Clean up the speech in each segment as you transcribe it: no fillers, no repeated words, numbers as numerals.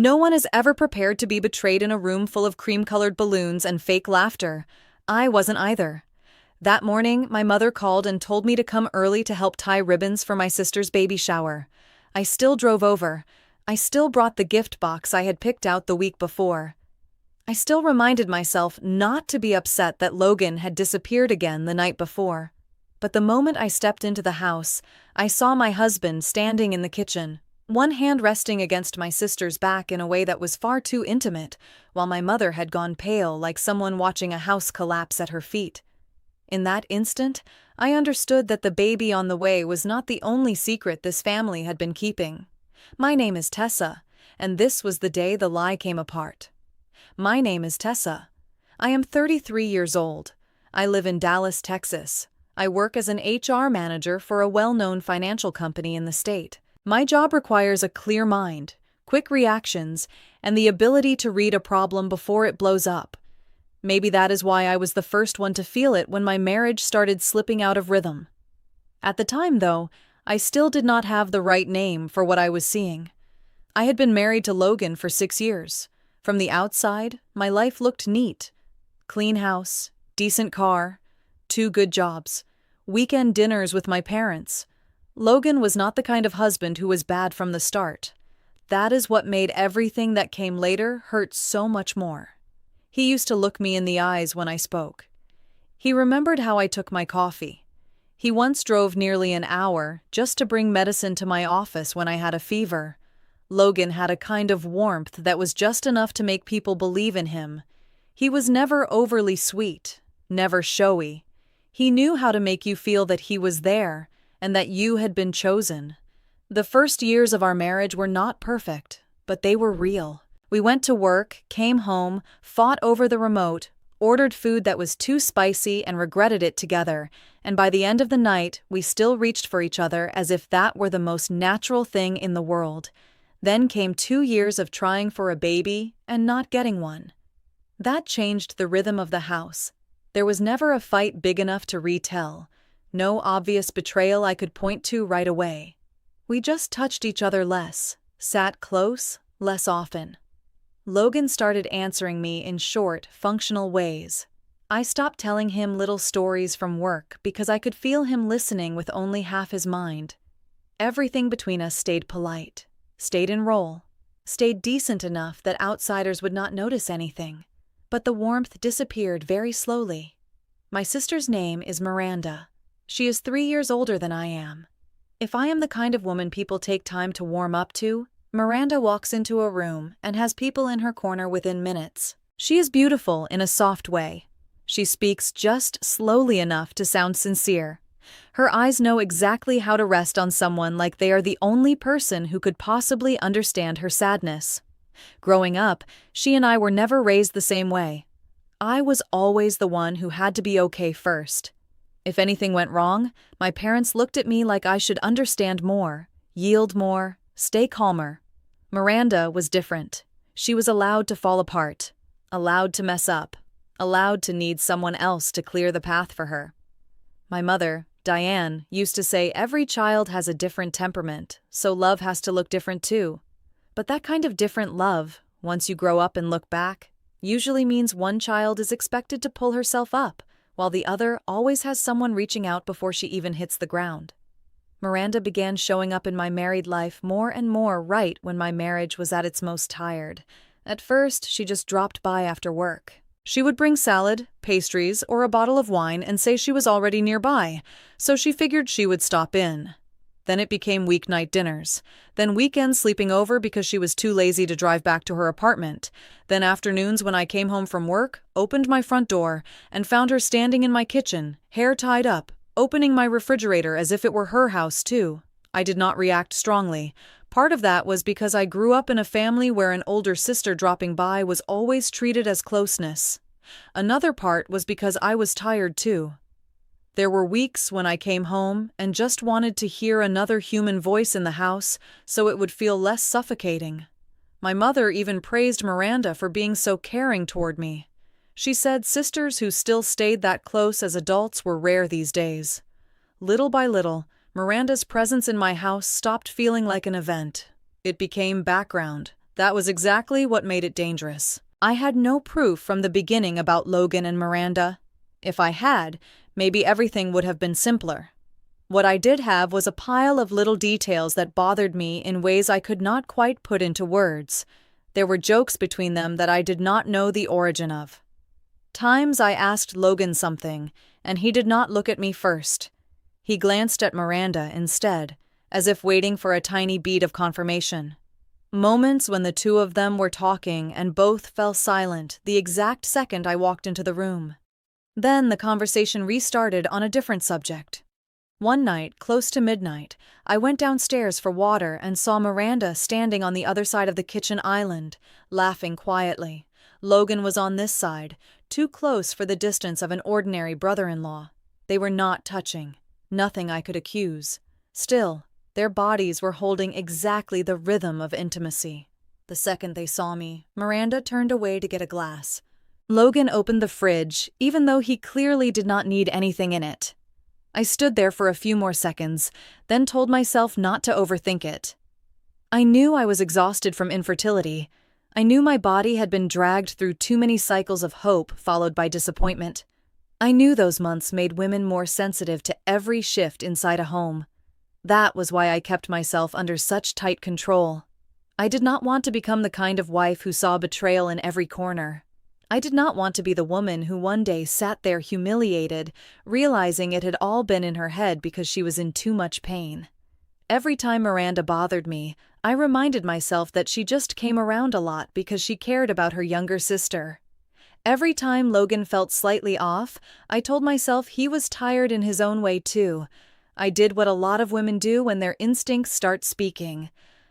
No one is ever prepared to be betrayed in a room full of cream-colored balloons and fake laughter. I wasn't either. That morning, my mother called and told me to come early to help tie ribbons for my sister's baby shower. I still drove over. I still brought the gift box I had picked out the week before. I still reminded myself not to be upset that Logan had disappeared again the night before. But the moment I stepped into the house, I saw my husband standing in the kitchen, one hand resting against my sister's back in a way that was far too intimate, while my mother had gone pale like someone watching a house collapse at her feet. In that instant, I understood that the baby on the way was not the only secret this family had been keeping. My name is Tessa, and this was the day the lie came apart. My name is Tessa. I am 33 years old. I live in Dallas, Texas. I work as an HR manager for a well-known financial company in the state. My job requires a clear mind, quick reactions, and the ability to read a problem before it blows up. Maybe that is why I was the first one to feel it when my marriage started slipping out of rhythm. At the time, though, I still did not have the right name for what I was seeing. I had been married to Logan for 6 years. From the outside, my life looked neat. Clean house, decent car, 2 good jobs, weekend dinners with my parents. Logan was not the kind of husband who was bad from the start. That is what made everything that came later hurt so much more. He used to look me in the eyes when I spoke. He remembered how I took my coffee. He once drove nearly an hour just to bring medicine to my office when I had a fever. Logan had a kind of warmth that was just enough to make people believe in him. He was never overly sweet, never showy. He knew how to make you feel that he was there and that you had been chosen. The first years of our marriage were not perfect, but they were real. We went to work, came home, fought over the remote, ordered food that was too spicy and regretted it together, and by the end of the night, we still reached for each other as if that were the most natural thing in the world. Then came 2 years of trying for a baby and not getting one. That changed the rhythm of the house. There was never a fight big enough to retell, no obvious betrayal I could point to right away. We just touched each other less, sat close, less often. Logan started answering me in short, functional ways. I stopped telling him little stories from work because I could feel him listening with only half his mind. Everything between us stayed polite, stayed in role, stayed decent enough that outsiders would not notice anything. But the warmth disappeared very slowly. My sister's name is Miranda. She is 3 years older than I am. If I am the kind of woman people take time to warm up to, Miranda walks into a room and has people in her corner within minutes. She is beautiful in a soft way. She speaks just slowly enough to sound sincere. Her eyes know exactly how to rest on someone like they are the only person who could possibly understand her sadness. Growing up, she and I were never raised the same way. I was always the one who had to be okay first. If anything went wrong, my parents looked at me like I should understand more, yield more, stay calmer. Miranda was different. She was allowed to fall apart, allowed to mess up, allowed to need someone else to clear the path for her. My mother, Diane, used to say every child has a different temperament, so love has to look different too. But that kind of different love, once you grow up and look back, usually means one child is expected to pull herself up, while the other always has someone reaching out before she even hits the ground. Miranda began showing up in my married life more and more right when my marriage was at its most tired. At first, she just dropped by after work. She would bring salad, pastries, or a bottle of wine and say she was already nearby, so she figured she would stop in. Then it became weeknight dinners, then weekends sleeping over because she was too lazy to drive back to her apartment, then afternoons when I came home from work, opened my front door, and found her standing in my kitchen, hair tied up, opening my refrigerator as if it were her house too. I did not react strongly. Part of that was because I grew up in a family where an older sister dropping by was always treated as closeness. Another part was because I was tired too. There were weeks when I came home and just wanted to hear another human voice in the house so it would feel less suffocating. My mother even praised Miranda for being so caring toward me. She said sisters who still stayed that close as adults were rare these days. Little by little, Miranda's presence in my house stopped feeling like an event. It became background, That was exactly what made it dangerous. I had no proof from the beginning about Logan and Miranda. If I had, maybe everything would have been simpler. What I did have was a pile of little details that bothered me in ways I could not quite put into words. There were jokes between them that I did not know the origin of. Times I asked Logan something, and he did not look at me first. He glanced at Miranda instead, as if waiting for a tiny bead of confirmation. Moments when the two of them were talking and both fell silent the exact second I walked into the room. Then the conversation restarted on a different subject. One night, close to midnight, I went downstairs for water and saw Miranda standing on the other side of the kitchen island, laughing quietly. Logan was on this side, too close for the distance of an ordinary brother-in-law. They were not touching, nothing I could accuse. Still, their bodies were holding exactly the rhythm of intimacy. The second they saw me, Miranda turned away to get a glass. Logan opened the fridge, even though he clearly did not need anything in it. I stood there for a few more seconds, then told myself not to overthink it. I knew I was exhausted from infertility. I knew my body had been dragged through too many cycles of hope followed by disappointment. I knew those months made women more sensitive to every shift inside a home. That was why I kept myself under such tight control. I did not want to become the kind of wife who saw betrayal in every corner. I did not want to be the woman who one day sat there humiliated, realizing it had all been in her head because she was in too much pain. Every time Miranda bothered me, I reminded myself that she just came around a lot because she cared about her younger sister. Every time Logan felt slightly off, I told myself he was tired in his own way too. I did what a lot of women do when their instincts start speaking.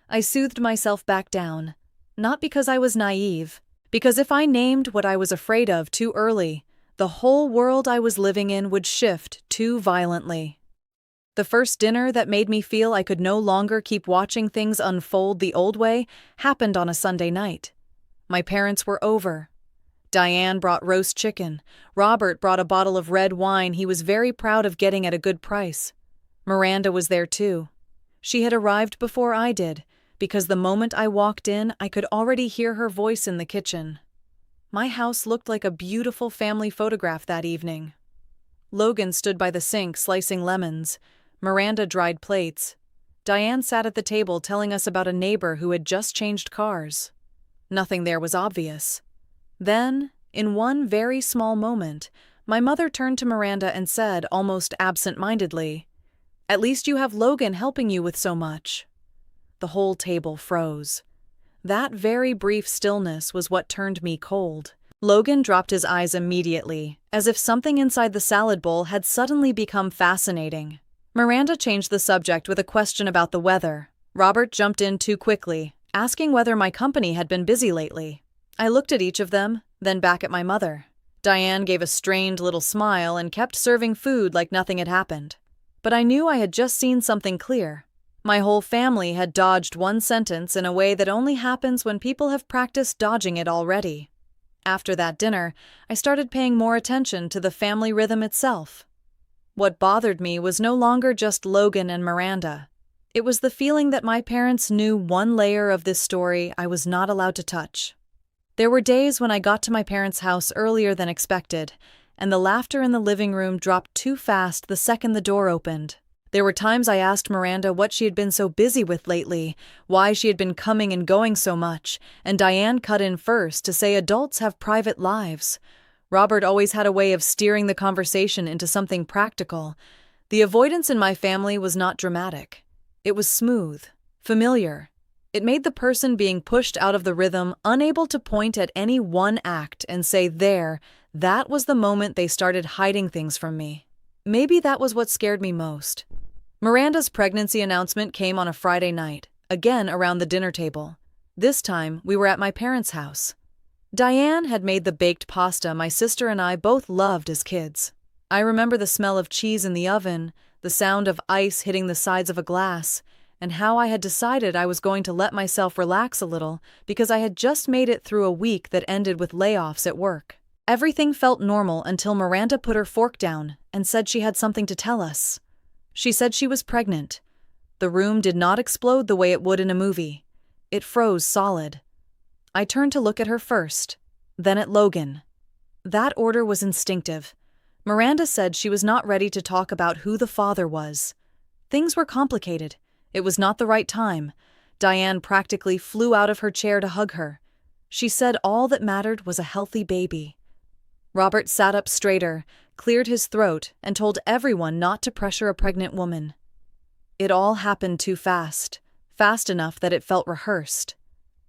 I soothed myself back down. Not because I was naive. Because if I named what I was afraid of too early, the whole world I was living in would shift too violently. The first dinner that made me feel I could no longer keep watching things unfold the old way happened on a Sunday night. My parents were over. Diane brought roast chicken. Robert brought a bottle of red wine he was very proud of getting at a good price. Miranda was there too. She had arrived before I did, because the moment I walked in, I could already hear her voice in the kitchen. My house looked like a beautiful family photograph that evening. Logan stood by the sink slicing lemons. Miranda dried plates. Diane sat at the table telling us about a neighbor who had just changed cars. Nothing there was obvious. Then, in one very small moment, my mother turned to Miranda and said, almost absent-mindedly, "At least you have Logan helping you with so much." The whole table froze. That very brief stillness was what turned me cold. Logan dropped his eyes immediately, as if something inside the salad bowl had suddenly become fascinating. Miranda changed the subject with a question about the weather. Robert jumped in too quickly, asking whether my company had been busy lately. I looked at each of them, then back at my mother. Diane gave a strained little smile and kept serving food like nothing had happened. But I knew I had just seen something clear. My whole family had dodged one sentence in a way that only happens when people have practiced dodging it already. After that dinner, I started paying more attention to the family rhythm itself. What bothered me was no longer just Logan and Miranda. It was the feeling that my parents knew one layer of this story I was not allowed to touch. There were days when I got to my parents' house earlier than expected, and the laughter in the living room dropped too fast the second the door opened. There were times I asked Miranda what she had been so busy with lately, why she had been coming and going so much, and Diane cut in first to say adults have private lives. Robert always had a way of steering the conversation into something practical. The avoidance in my family was not dramatic. It was smooth, familiar. It made the person being pushed out of the rhythm unable to point at any one act and say, "There, that was the moment they started hiding things from me." Maybe that was what scared me most. Miranda's pregnancy announcement came on a Friday night, again around the dinner table. This time, we were at my parents' house. Diane had made the baked pasta my sister and I both loved as kids. I remember the smell of cheese in the oven, the sound of ice hitting the sides of a glass, and how I had decided I was going to let myself relax a little because I had just made it through a week that ended with layoffs at work. Everything felt normal until Miranda put her fork down and said she had something to tell us. She said she was pregnant. The room did not explode the way it would in a movie. It froze solid. I turned to look at her first, then at Logan. That order was instinctive. Miranda said she was not ready to talk about who the father was. Things were complicated. It was not the right time. Diane practically flew out of her chair to hug her. She said all that mattered was a healthy baby. Robert sat up straighter, cleared his throat, and told everyone not to pressure a pregnant woman. It all happened too fast enough that it felt rehearsed.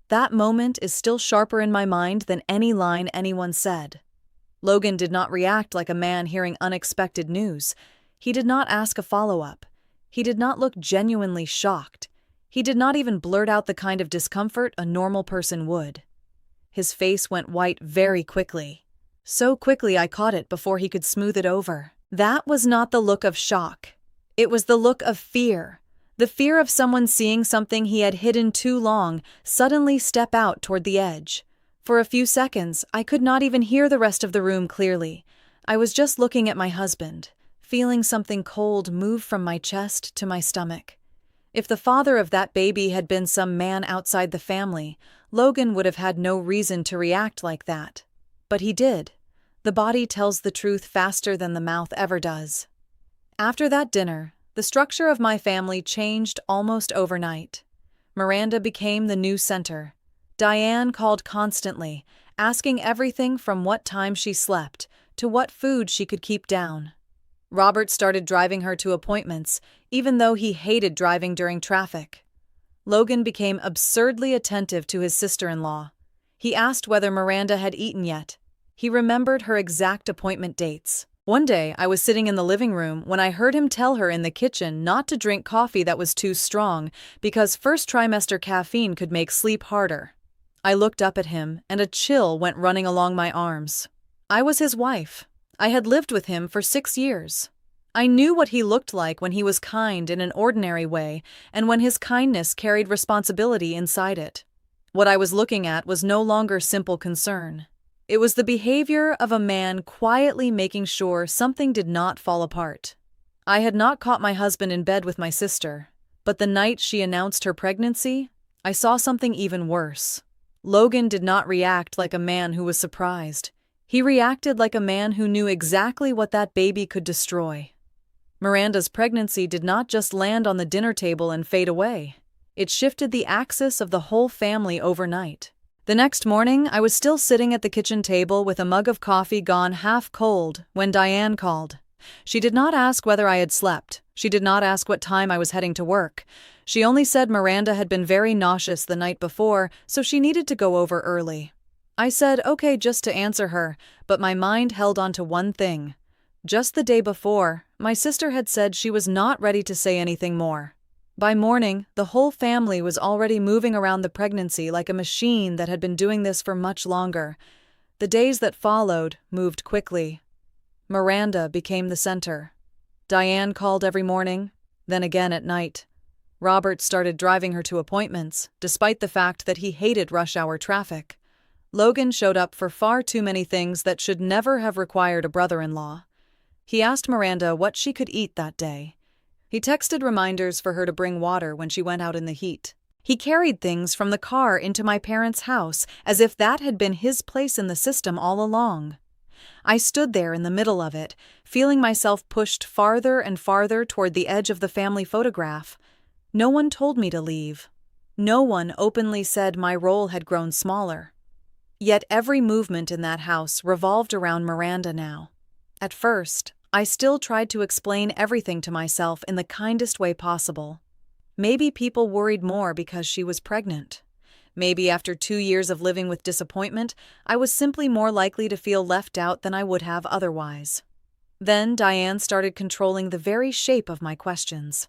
That moment is still sharper in my mind than any line anyone said. Logan did not react like a man hearing unexpected news. He did not ask a follow-up. He did not look genuinely shocked. He did not even blurt out the kind of discomfort a normal person would. His face went white very quickly. So quickly I caught it before he could smooth it over. That was not the look of shock. It was the look of fear. The fear of someone seeing something he had hidden too long suddenly step out toward the edge. For a few seconds, I could not even hear the rest of the room clearly. I was just looking at my husband, feeling something cold move from my chest to my stomach. If the father of that baby had been some man outside the family, Logan would have had no reason to react like that. But he did. The body tells the truth faster than the mouth ever does. After that dinner, the structure of my family changed almost overnight. Miranda became the new center. Diane called constantly, asking everything from what time she slept to what food she could keep down. Robert started driving her to appointments, even though he hated driving during traffic. Logan became absurdly attentive to his sister-in-law. He asked whether Miranda had eaten yet. He remembered her exact appointment dates. One day, I was sitting in the living room when I heard him tell her in the kitchen not to drink coffee that was too strong because first trimester caffeine could make sleep harder. I looked up at him, and a chill went running along my arms. I was his wife. I had lived with him for 6 years. I knew what he looked like when he was kind in an ordinary way and when his kindness carried responsibility inside it. What I was looking at was no longer simple concern. It was the behavior of a man quietly making sure something did not fall apart. I had not caught my husband in bed with my sister, but the night she announced her pregnancy, I saw something even worse. Logan did not react like a man who was surprised. He reacted like a man who knew exactly what that baby could destroy. Miranda's pregnancy did not just land on the dinner table and fade away. It shifted the axis of the whole family overnight. The next morning, I was still sitting at the kitchen table with a mug of coffee gone half cold when Diane called. She did not ask whether I had slept. She did not ask what time I was heading to work. She only said Miranda had been very nauseous the night before, so she needed to go over early. I said okay just to answer her, but my mind held on to one thing. Just the day before, my sister had said she was not ready to say anything more. By morning, the whole family was already moving around the pregnancy like a machine that had been doing this for much longer. The days that followed moved quickly. Miranda became the center. Diane called every morning, then again at night. Robert started driving her to appointments, despite the fact that he hated rush-hour traffic. Logan showed up for far too many things that should never have required a brother-in-law. He asked Miranda what she could eat that day. He texted reminders for her to bring water when she went out in the heat. He carried things from the car into my parents' house as if that had been his place in the system all along. I stood there in the middle of it, feeling myself pushed farther and farther toward the edge of the family photograph. No one told me to leave. No one openly said my role had grown smaller. Yet every movement in that house revolved around Miranda now. At first, I still tried to explain everything to myself in the kindest way possible. Maybe people worried more because she was pregnant. Maybe after 2 years of living with disappointment, I was simply more likely to feel left out than I would have otherwise. Then Diane started controlling the very shape of my questions.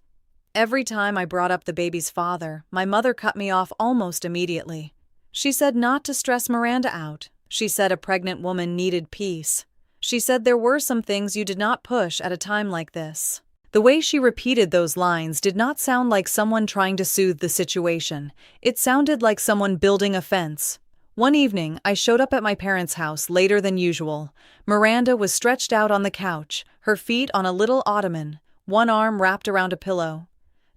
Every time I brought up the baby's father, my mother cut me off almost immediately. She said not to stress Miranda out. She said a pregnant woman needed peace. She said there were some things you did not push at a time like this. The way she repeated those lines did not sound like someone trying to soothe the situation. It sounded like someone building a fence. One evening, I showed up at my parents' house later than usual. Miranda was stretched out on the couch, her feet on a little ottoman, one arm wrapped around a pillow.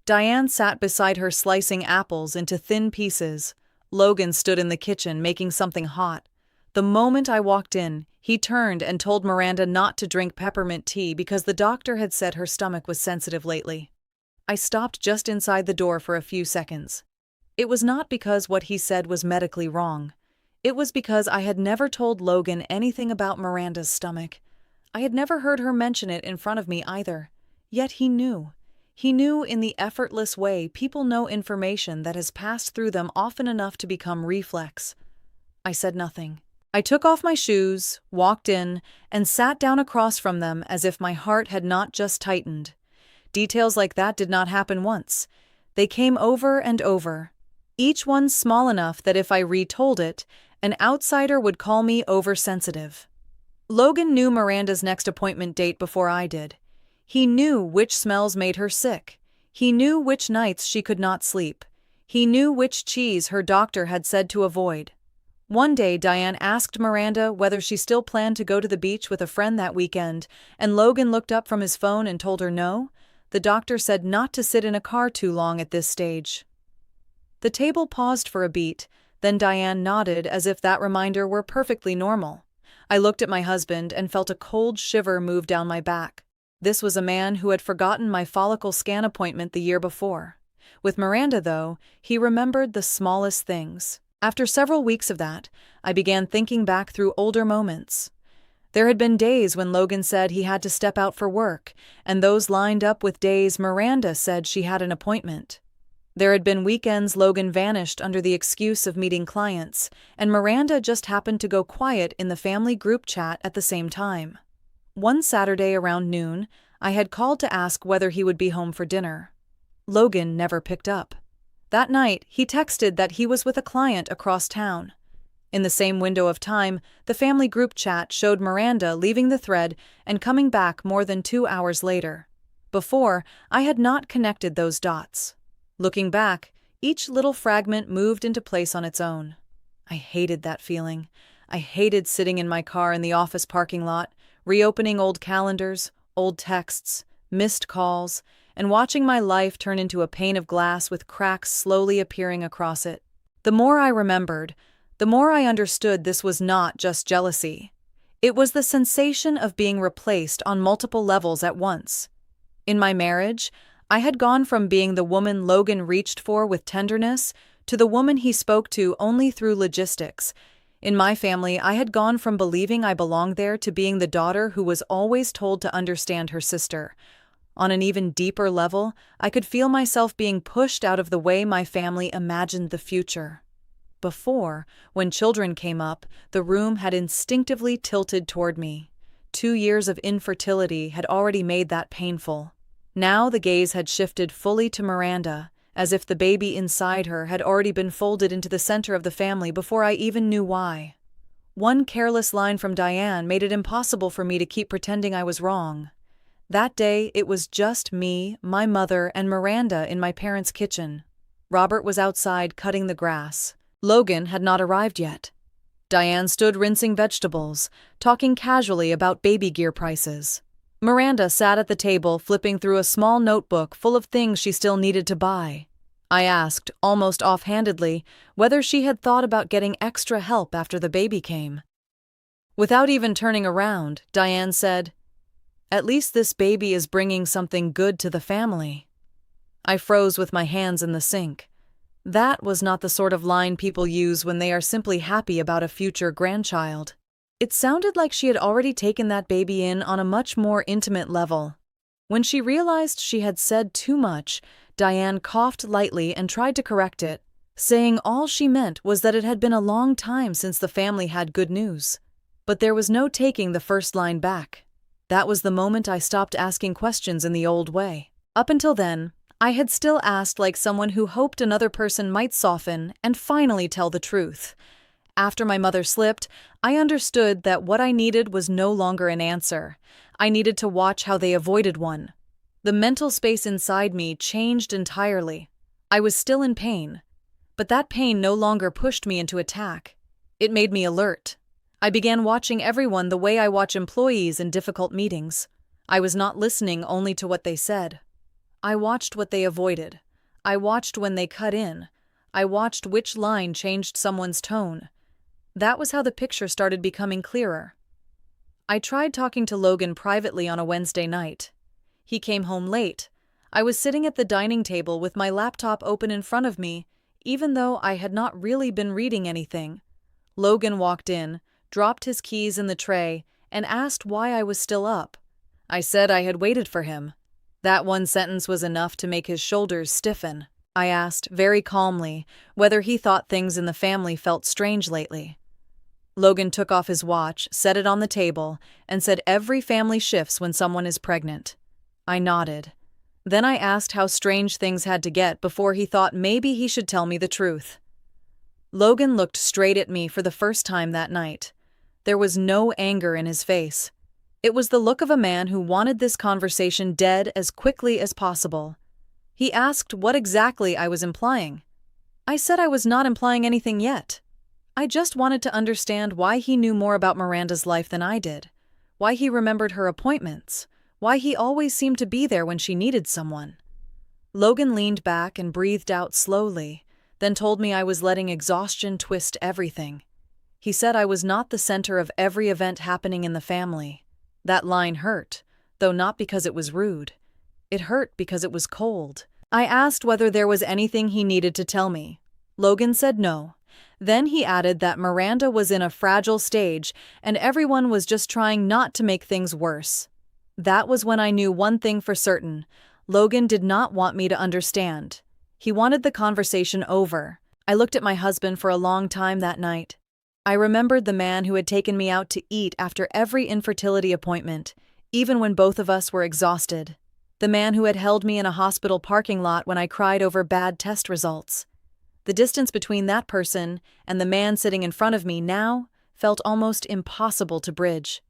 Diane sat beside her slicing apples into thin pieces, Logan stood in the kitchen making something hot. The moment I walked in, he turned and told Miranda not to drink peppermint tea because the doctor had said her stomach was sensitive lately. I stopped just inside the door for a few seconds. It was not because what he said was medically wrong. It was because I had never told Logan anything about Miranda's stomach. I had never heard her mention it in front of me either. Yet he knew. He knew in the effortless way people know information that has passed through them often enough to become reflex. I said nothing. I took off my shoes, walked in, and sat down across from them as if my heart had not just tightened. Details like that did not happen once. They came over and over. Each one small enough that if I retold it, an outsider would call me oversensitive. Logan knew Miranda's next appointment date before I did. He knew which smells made her sick. He knew which nights she could not sleep. He knew which cheese her doctor had said to avoid. One day, Diane asked Miranda whether she still planned to go to the beach with a friend that weekend, and Logan looked up from his phone and told her no. The doctor said not to sit in a car too long at this stage. The table paused for a beat, then Diane nodded as if that reminder were perfectly normal. I looked at my husband and felt a cold shiver move down my back. This was a man who had forgotten my follicle scan appointment the year before. With Miranda, though, he remembered the smallest things. After several weeks of that, I began thinking back through older moments. There had been days when Logan said he had to step out for work, and those lined up with days Miranda said she had an appointment. There had been weekends Logan vanished under the excuse of meeting clients, and Miranda just happened to go quiet in the family group chat at the same time. One Saturday around noon, I had called to ask whether he would be home for dinner. Logan never picked up. That night, he texted that he was with a client across town. In the same window of time, the family group chat showed Miranda leaving the thread and coming back more than 2 hours later. Before, I had not connected those dots. Looking back, each little fragment moved into place on its own. I hated that feeling. I hated sitting in my car in the office parking lot, reopening old calendars, old texts, missed calls, and watching my life turn into a pane of glass with cracks slowly appearing across it. The more I remembered, the more I understood this was not just jealousy. It was the sensation of being replaced on multiple levels at once. In my marriage, I had gone from being the woman Logan reached for with tenderness to the woman he spoke to only through logistics. In my family, I had gone from believing I belonged there to being the daughter who was always told to understand her sister. On an even deeper level, I could feel myself being pushed out of the way my family imagined the future. Before, when children came up, the room had instinctively tilted toward me. 2 years of infertility had already made that painful. Now the gaze had shifted fully to Miranda, as if the baby inside her had already been folded into the center of the family before I even knew why. One careless line from Diane made it impossible for me to keep pretending I was wrong. That day, it was just me, my mother, and Miranda in my parents' kitchen. Robert was outside cutting the grass. Logan had not arrived yet. Diane stood rinsing vegetables, talking casually about baby gear prices. Miranda sat at the table flipping through a small notebook full of things she still needed to buy. I asked, almost offhandedly, whether she had thought about getting extra help after the baby came. Without even turning around, Diane said, "At least this baby is bringing something good to the family." I froze with my hands in the sink. That was not the sort of line people use when they are simply happy about a future grandchild. It sounded like she had already taken that baby in on a much more intimate level. When she realized she had said too much, Diane coughed lightly and tried to correct it, saying all she meant was that it had been a long time since the family had good news. But there was no taking the first line back. That was the moment I stopped asking questions in the old way. Up until then, I had still asked like someone who hoped another person might soften and finally tell the truth. After my mother slipped, I understood that what I needed was no longer an answer. I needed to watch how they avoided one. The mental space inside me changed entirely. I was still in pain, but that pain no longer pushed me into attack. It made me alert. I began watching everyone the way I watch employees in difficult meetings. I was not listening only to what they said. I watched what they avoided. I watched when they cut in. I watched which line changed someone's tone. That was how the picture started becoming clearer. I tried talking to Logan privately on a Wednesday night. He came home late. I was sitting at the dining table with my laptop open in front of me, even though I had not really been reading anything. Logan walked in, dropped his keys in the tray, and asked why I was still up. I said I had waited for him. That one sentence was enough to make his shoulders stiffen. I asked, very calmly, whether he thought things in the family felt strange lately. Logan took off his watch, set it on the table, and said every family shifts when someone is pregnant. I nodded. Then I asked how strange things had to get before he thought maybe he should tell me the truth. Logan looked straight at me for the first time that night. There was no anger in his face. It was the look of a man who wanted this conversation dead as quickly as possible. He asked what exactly I was implying. I said I was not implying anything yet. I just wanted to understand why he knew more about Miranda's life than I did, why he remembered her appointments, why he always seemed to be there when she needed someone. Logan leaned back and breathed out slowly, then told me I was letting exhaustion twist everything. He said I was not the center of every event happening in the family. That line hurt, though not because it was rude. It hurt because it was cold. I asked whether there was anything he needed to tell me. Logan said no. Then he added that Miranda was in a fragile stage and everyone was just trying not to make things worse. That was when I knew one thing for certain. Logan did not want me to understand. He wanted the conversation over. I looked at my husband for a long time that night. I remembered the man who had taken me out to eat after every infertility appointment, even when both of us were exhausted. The man who had held me in a hospital parking lot when I cried over bad test results. The distance between that person and the man sitting in front of me now felt almost impossible to bridge.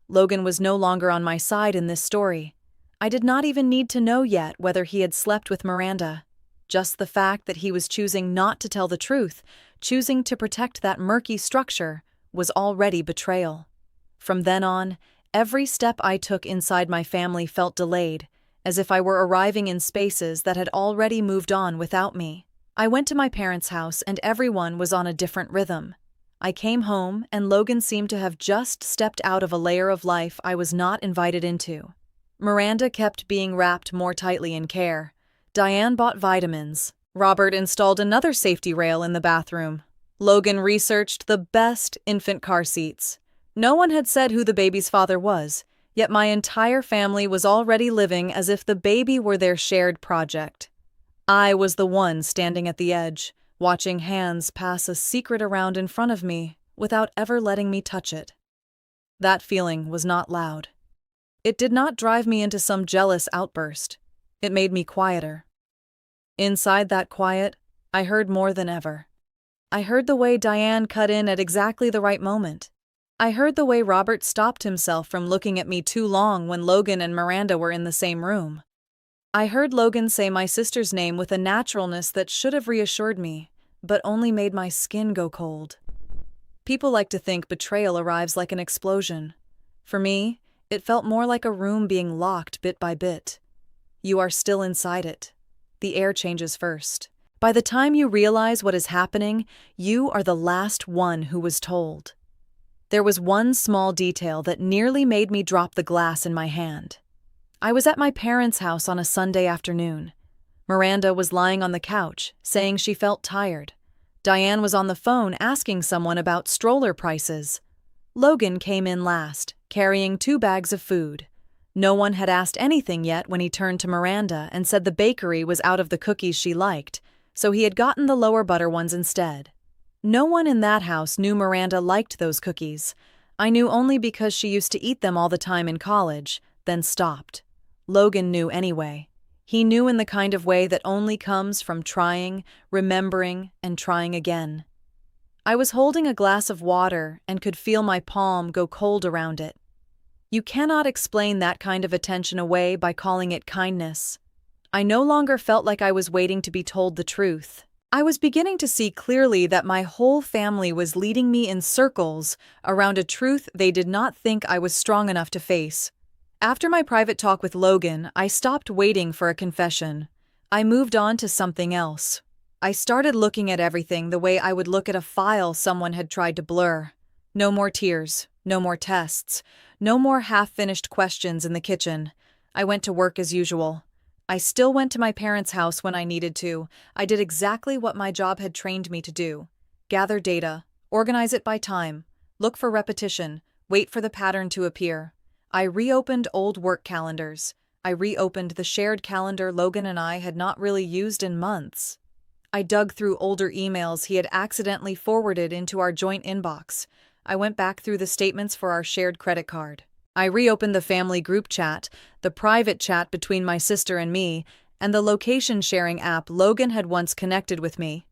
Logan was no longer on my side in this story. I did not even need to know yet whether he had slept with Miranda. Just the fact that he was choosing not to tell the truth, choosing to protect that murky structure, was already betrayal. From then on, every step I took inside my family felt delayed, as if I were arriving in spaces that had already moved on without me. I went to my parents' house and everyone was on a different rhythm. I came home and Logan seemed to have just stepped out of a layer of life I was not invited into. Miranda kept being wrapped more tightly in care. Diane bought vitamins. Robert installed another safety rail in the bathroom. Logan researched the best infant car seats. No one had said who the baby's father was, yet my entire family was already living as if the baby were their shared project. I was the one standing at the edge, watching hands pass a secret around in front of me without ever letting me touch it. That feeling was not loud. It did not drive me into some jealous outburst. It made me quieter. Inside that quiet, I heard more than ever. I heard the way Diane cut in at exactly the right moment. I heard the way Robert stopped himself from looking at me too long when Logan and Miranda were in the same room. I heard Logan say my sister's name with a naturalness that should have reassured me, but only made my skin go cold. People like to think betrayal arrives like an explosion. For me, it felt more like a room being locked bit by bit. You are still inside it. The air changes first. By the time you realize what is happening, you are the last one who was told. There was one small detail that nearly made me drop the glass in my hand. I was at my parents' house on a Sunday afternoon. Miranda was lying on the couch, saying she felt tired. Diane was on the phone asking someone about stroller prices. Logan came in last, carrying 2 bags of food. No one had asked anything yet when he turned to Miranda and said the bakery was out of the cookies she liked, so he had gotten the lower butter ones instead. No one in that house knew Miranda liked those cookies. I knew only because she used to eat them all the time in college, then stopped. Logan knew anyway. He knew in the kind of way that only comes from trying, remembering, and trying again. I was holding a glass of water and could feel my palm go cold around it. You cannot explain that kind of attention away by calling it kindness. I no longer felt like I was waiting to be told the truth. I was beginning to see clearly that my whole family was leading me in circles around a truth they did not think I was strong enough to face. After my private talk with Logan, I stopped waiting for a confession. I moved on to something else. I started looking at everything the way I would look at a file someone had tried to blur. No more tears, no more tests, no more half-finished questions in the kitchen. I went to work as usual. I still went to my parents' house when I needed to. I did exactly what my job had trained me to do. Gather data, organize it by time, look for repetition, wait for the pattern to appear. I reopened old work calendars. I reopened the shared calendar Logan and I had not really used in months. I dug through older emails he had accidentally forwarded into our joint inbox. I went back through the statements for our shared credit card. I reopened the family group chat, the private chat between my sister and me, and the location-sharing app Logan had once connected with me.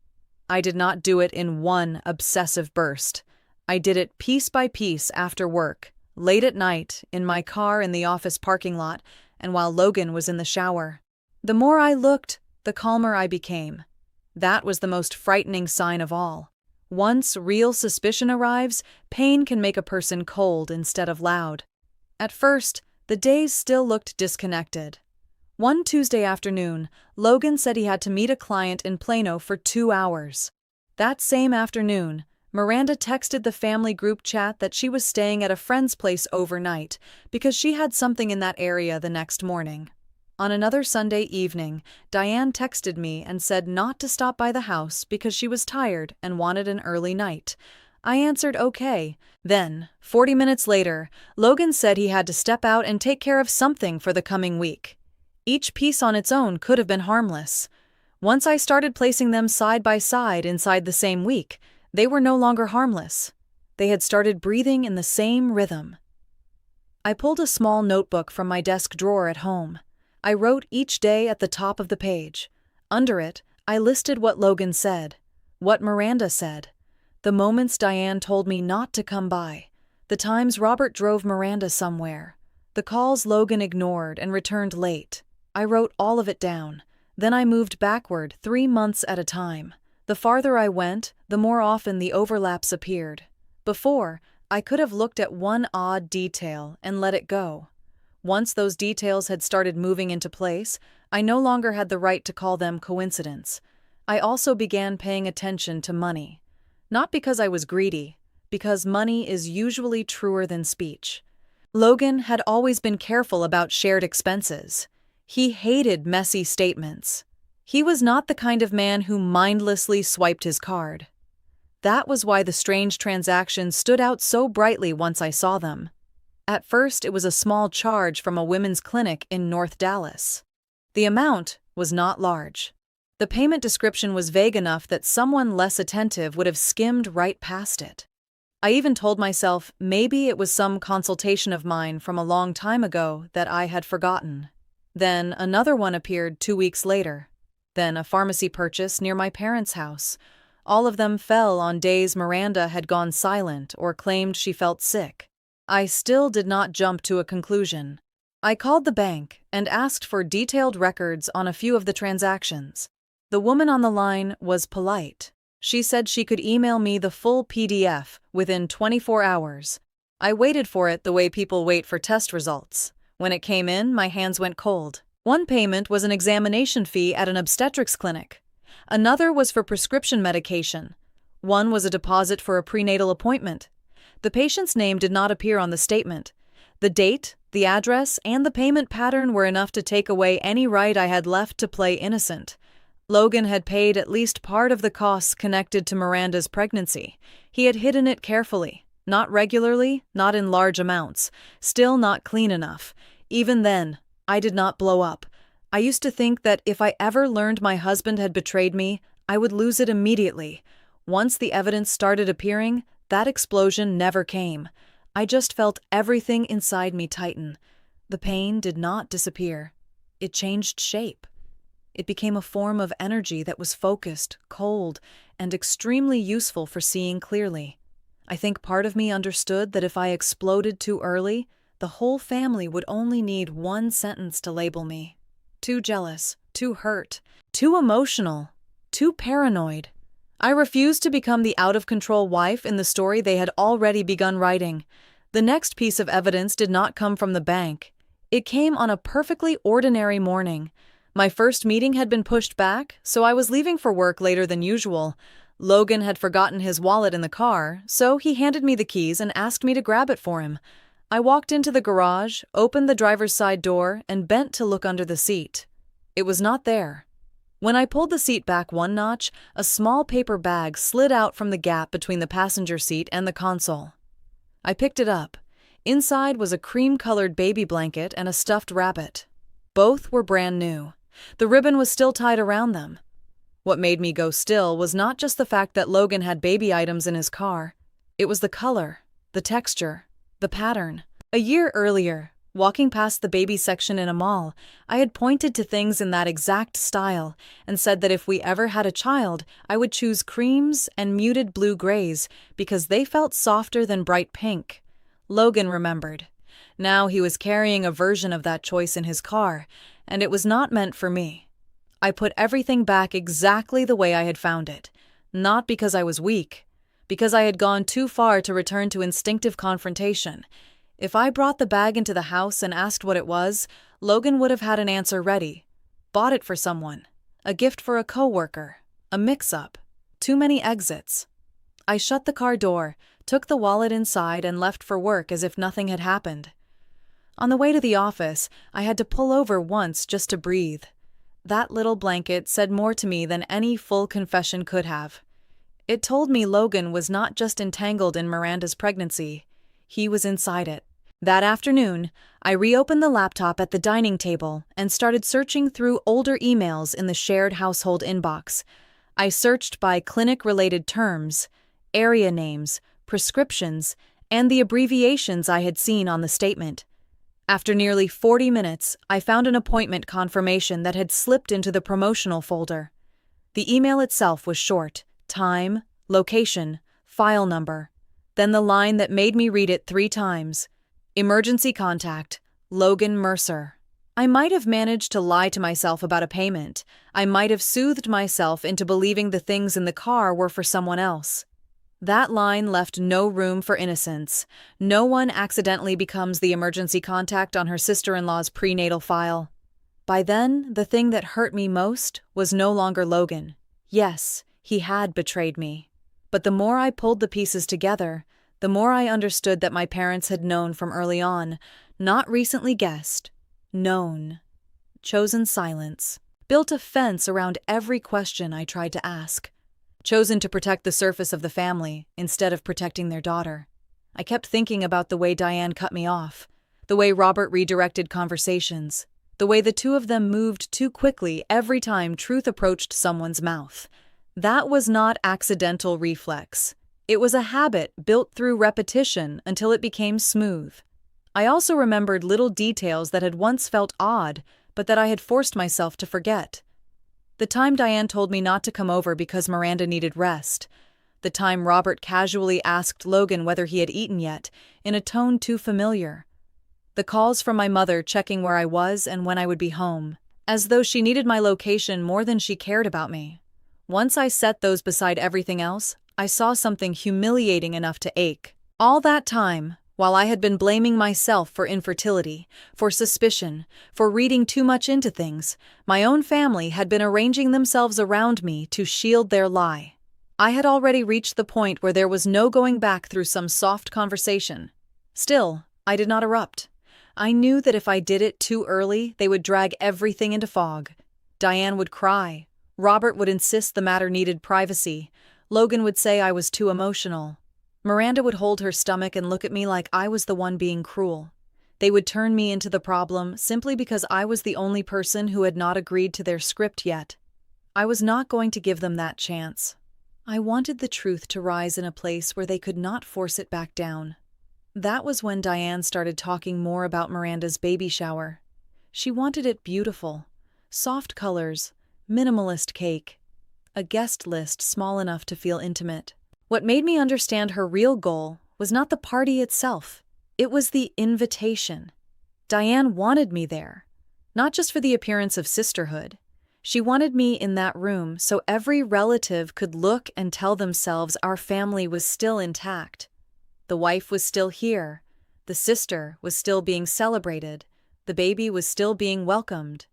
I did not do it in one obsessive burst. I did it piece by piece after work, late at night, in my car in the office parking lot, and while Logan was in the shower. The more I looked, the calmer I became. That was the most frightening sign of all. Once real suspicion arrives, pain can make a person cold instead of loud. At first, the days still looked disconnected. One Tuesday afternoon, Logan said he had to meet a client in Plano for 2 hours. That same afternoon, Miranda texted the family group chat that she was staying at a friend's place overnight because she had something in that area the next morning. On another Sunday evening, Diane texted me and said not to stop by the house because she was tired and wanted an early night. I answered okay. Then, 40 minutes later, Logan said he had to step out and take care of something for the coming week. Each piece on its own could have been harmless. Once I started placing them side by side inside the same week, they were no longer harmless. They had started breathing in the same rhythm. I pulled a small notebook from my desk drawer at home. I wrote each day at the top of the page. Under it, I listed what Logan said, what Miranda said, the moments Diane told me not to come by, the times Robert drove Miranda somewhere, the calls Logan ignored and returned late. I wrote all of it down. Then I moved backward 3 months at a time. The farther I went, the more often the overlaps appeared. Before, I could have looked at one odd detail and let it go. Once those details had started moving into place, I no longer had the right to call them coincidence. I also began paying attention to money. Not because I was greedy, because money is usually truer than speech. Logan had always been careful about shared expenses. He hated messy statements. He was not the kind of man who mindlessly swiped his card. That was why the strange transactions stood out so brightly once I saw them. At first, it was a small charge from a women's clinic in North Dallas. The amount was not large. The payment description was vague enough that someone less attentive would have skimmed right past it. I even told myself maybe it was some consultation of mine from a long time ago that I had forgotten. Then another one appeared 2 weeks later. Then a pharmacy purchase near my parents' house. All of them fell on days Miranda had gone silent or claimed she felt sick. I still did not jump to a conclusion. I called the bank and asked for detailed records on a few of the transactions. The woman on the line was polite. She said she could email me the full PDF within 24 hours. I waited for it the way people wait for test results. When it came in, my hands went cold. One payment was an examination fee at an obstetrics clinic. Another was for prescription medication. One was a deposit for a prenatal appointment. The patient's name did not appear on the statement. The date, the address, and the payment pattern were enough to take away any right I had left to play innocent. Logan had paid at least part of the costs connected to Miranda's pregnancy. He had hidden it carefully. Not regularly, not in large amounts. Still not clean enough. Even then, I did not blow up. I used to think that if I ever learned my husband had betrayed me, I would lose it immediately. Once the evidence started appearing, that explosion never came. I just felt everything inside me tighten. The pain did not disappear. It changed shape. It became a form of energy that was focused, cold, and extremely useful for seeing clearly. I think part of me understood that if I exploded too early, the whole family would only need one sentence to label me. Too jealous, too hurt, too emotional, too paranoid. I refused to become the out-of-control wife in the story they had already begun writing. The next piece of evidence did not come from the bank. It came on a perfectly ordinary morning. My first meeting had been pushed back, so I was leaving for work later than usual. Logan had forgotten his wallet in the car, so he handed me the keys and asked me to grab it for him. I walked into the garage, opened the driver's side door, and bent to look under the seat. It was not there. When I pulled the seat back one notch, a small paper bag slid out from the gap between the passenger seat and the console. I picked it up. Inside was a cream-colored baby blanket and a stuffed rabbit. Both were brand new. The ribbon was still tied around them. What made me go still was not just the fact that Logan had baby items in his car. It was the color, the texture, the pattern. A year earlier, walking past the baby section in a mall, I had pointed to things in that exact style and said that if we ever had a child, I would choose creams and muted blue-grays because they felt softer than bright pink. Logan remembered. Now he was carrying a version of that choice in his car, and it was not meant for me. I put everything back exactly the way I had found it, not because I was weak, because I had gone too far to return to instinctive confrontation. If I brought the bag into the house and asked what it was, Logan would have had an answer ready. Bought it for someone. A gift for a coworker. A mix-up. Too many exits. I shut the car door, took the wallet inside, and left for work as if nothing had happened. On the way to the office, I had to pull over once just to breathe. That little blanket said more to me than any full confession could have. It told me Logan was not just entangled in Miranda's pregnancy. He was inside it. That afternoon, I reopened the laptop at the dining table and started searching through older emails in the shared household inbox. I searched by clinic-related terms, area names, prescriptions, and the abbreviations I had seen on the statement. After nearly 40 minutes, I found an appointment confirmation that had slipped into the promotional folder. The email itself was short: time, location, file number. Then the line that made me read it 3 times. Emergency contact, Logan Mercer. I might have managed to lie to myself about a payment. I might have soothed myself into believing the things in the car were for someone else. That line left no room for innocence. No one accidentally becomes the emergency contact on her sister-in-law's prenatal file. By then, the thing that hurt me most was no longer Logan. Yes, he had betrayed me. But the more I pulled the pieces together, the more I understood that my parents had known from early on, not recently guessed, known. Chosen silence. Built a fence around every question I tried to ask. Chosen to protect the surface of the family instead of protecting their daughter. I kept thinking about the way Diane cut me off, the way Robert redirected conversations, the way the two of them moved too quickly every time truth approached someone's mouth. That was not accidental reflex. It was a habit built through repetition until it became smooth. I also remembered little details that had once felt odd, but that I had forced myself to forget. The time Diane told me not to come over because Miranda needed rest. The time Robert casually asked Logan whether he had eaten yet, in a tone too familiar. The calls from my mother checking where I was and when I would be home, as though she needed my location more than she cared about me. Once I set those beside everything else, I saw something humiliating enough to ache. All that time, while I had been blaming myself for infertility, for suspicion, for reading too much into things, my own family had been arranging themselves around me to shield their lie. I had already reached the point where there was no going back through some soft conversation. Still, I did not erupt. I knew that if I did it too early, they would drag everything into fog. Diane would cry. Robert would insist the matter needed privacy. Logan would say I was too emotional. Miranda would hold her stomach and look at me like I was the one being cruel. They would turn me into the problem simply because I was the only person who had not agreed to their script yet. I was not going to give them that chance. I wanted the truth to rise in a place where they could not force it back down. That was when Diane started talking more about Miranda's baby shower. She wanted it beautiful. Soft colors, minimalist cake. A guest list small enough to feel intimate. What made me understand her real goal was not the party itself. It was the invitation. Diane wanted me there, not just for the appearance of sisterhood. She wanted me in that room so every relative could look and tell themselves our family was still intact. The wife was still here. The sister was still being celebrated. The baby was still being welcomed.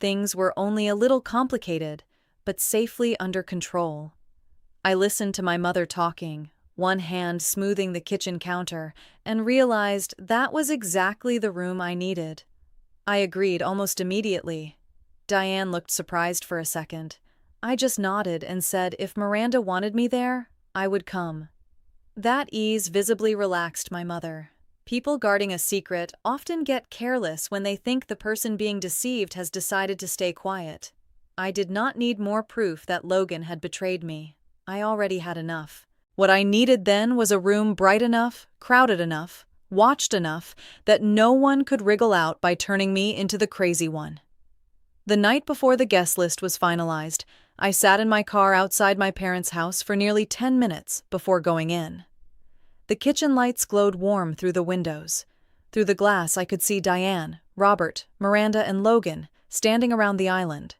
Things were only a little complicated, but safely under control. I listened to my mother talking, one hand smoothing the kitchen counter, and realized that was exactly the room I needed. I agreed almost immediately. Diane looked surprised for a second. I just nodded and said if Miranda wanted me there, I would come. That ease visibly relaxed my mother. People guarding a secret often get careless when they think the person being deceived has decided to stay quiet. I did not need more proof that Logan had betrayed me. I already had enough. What I needed then was a room bright enough, crowded enough, watched enough, that no one could wriggle out by turning me into the crazy one. The night before the guest list was finalized, I sat in my car outside my parents' house for nearly 10 minutes before going in. The kitchen lights glowed warm through the windows. Through the glass I could see Diane, Robert, Miranda, and Logan standing around the island.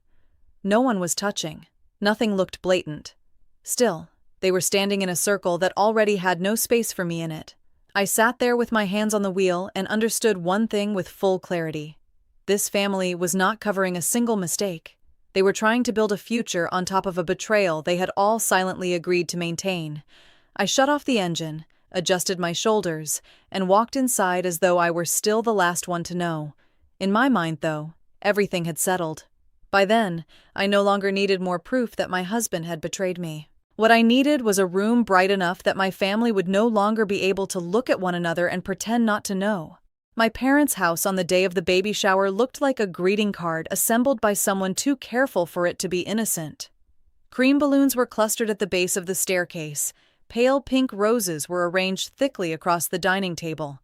No one was touching. Nothing looked blatant. Still, they were standing in a circle that already had no space for me in it. I sat there with my hands on the wheel and understood one thing with full clarity. This family was not covering a single mistake. They were trying to build a future on top of a betrayal they had all silently agreed to maintain. I shut off the engine, adjusted my shoulders, and walked inside as though I were still the last one to know. In my mind, though, everything had settled. By then, I no longer needed more proof that my husband had betrayed me. What I needed was a room bright enough that my family would no longer be able to look at one another and pretend not to know. My parents' house on the day of the baby shower looked like a greeting card assembled by someone too careful for it to be innocent. Cream balloons were clustered at the base of the staircase. Pale pink roses were arranged thickly across the dining table.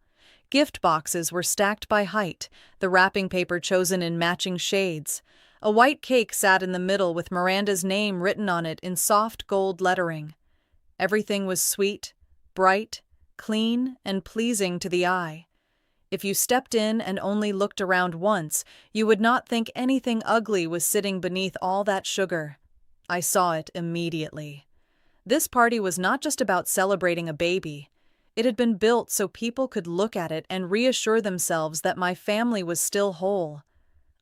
Gift boxes were stacked by height, the wrapping paper chosen in matching shades. A white cake sat in the middle with Miranda's name written on it in soft gold lettering. Everything was sweet, bright, clean, and pleasing to the eye. If you stepped in and only looked around once, you would not think anything ugly was sitting beneath all that sugar. I saw it immediately. This party was not just about celebrating a baby. It had been built so people could look at it and reassure themselves that my family was still whole.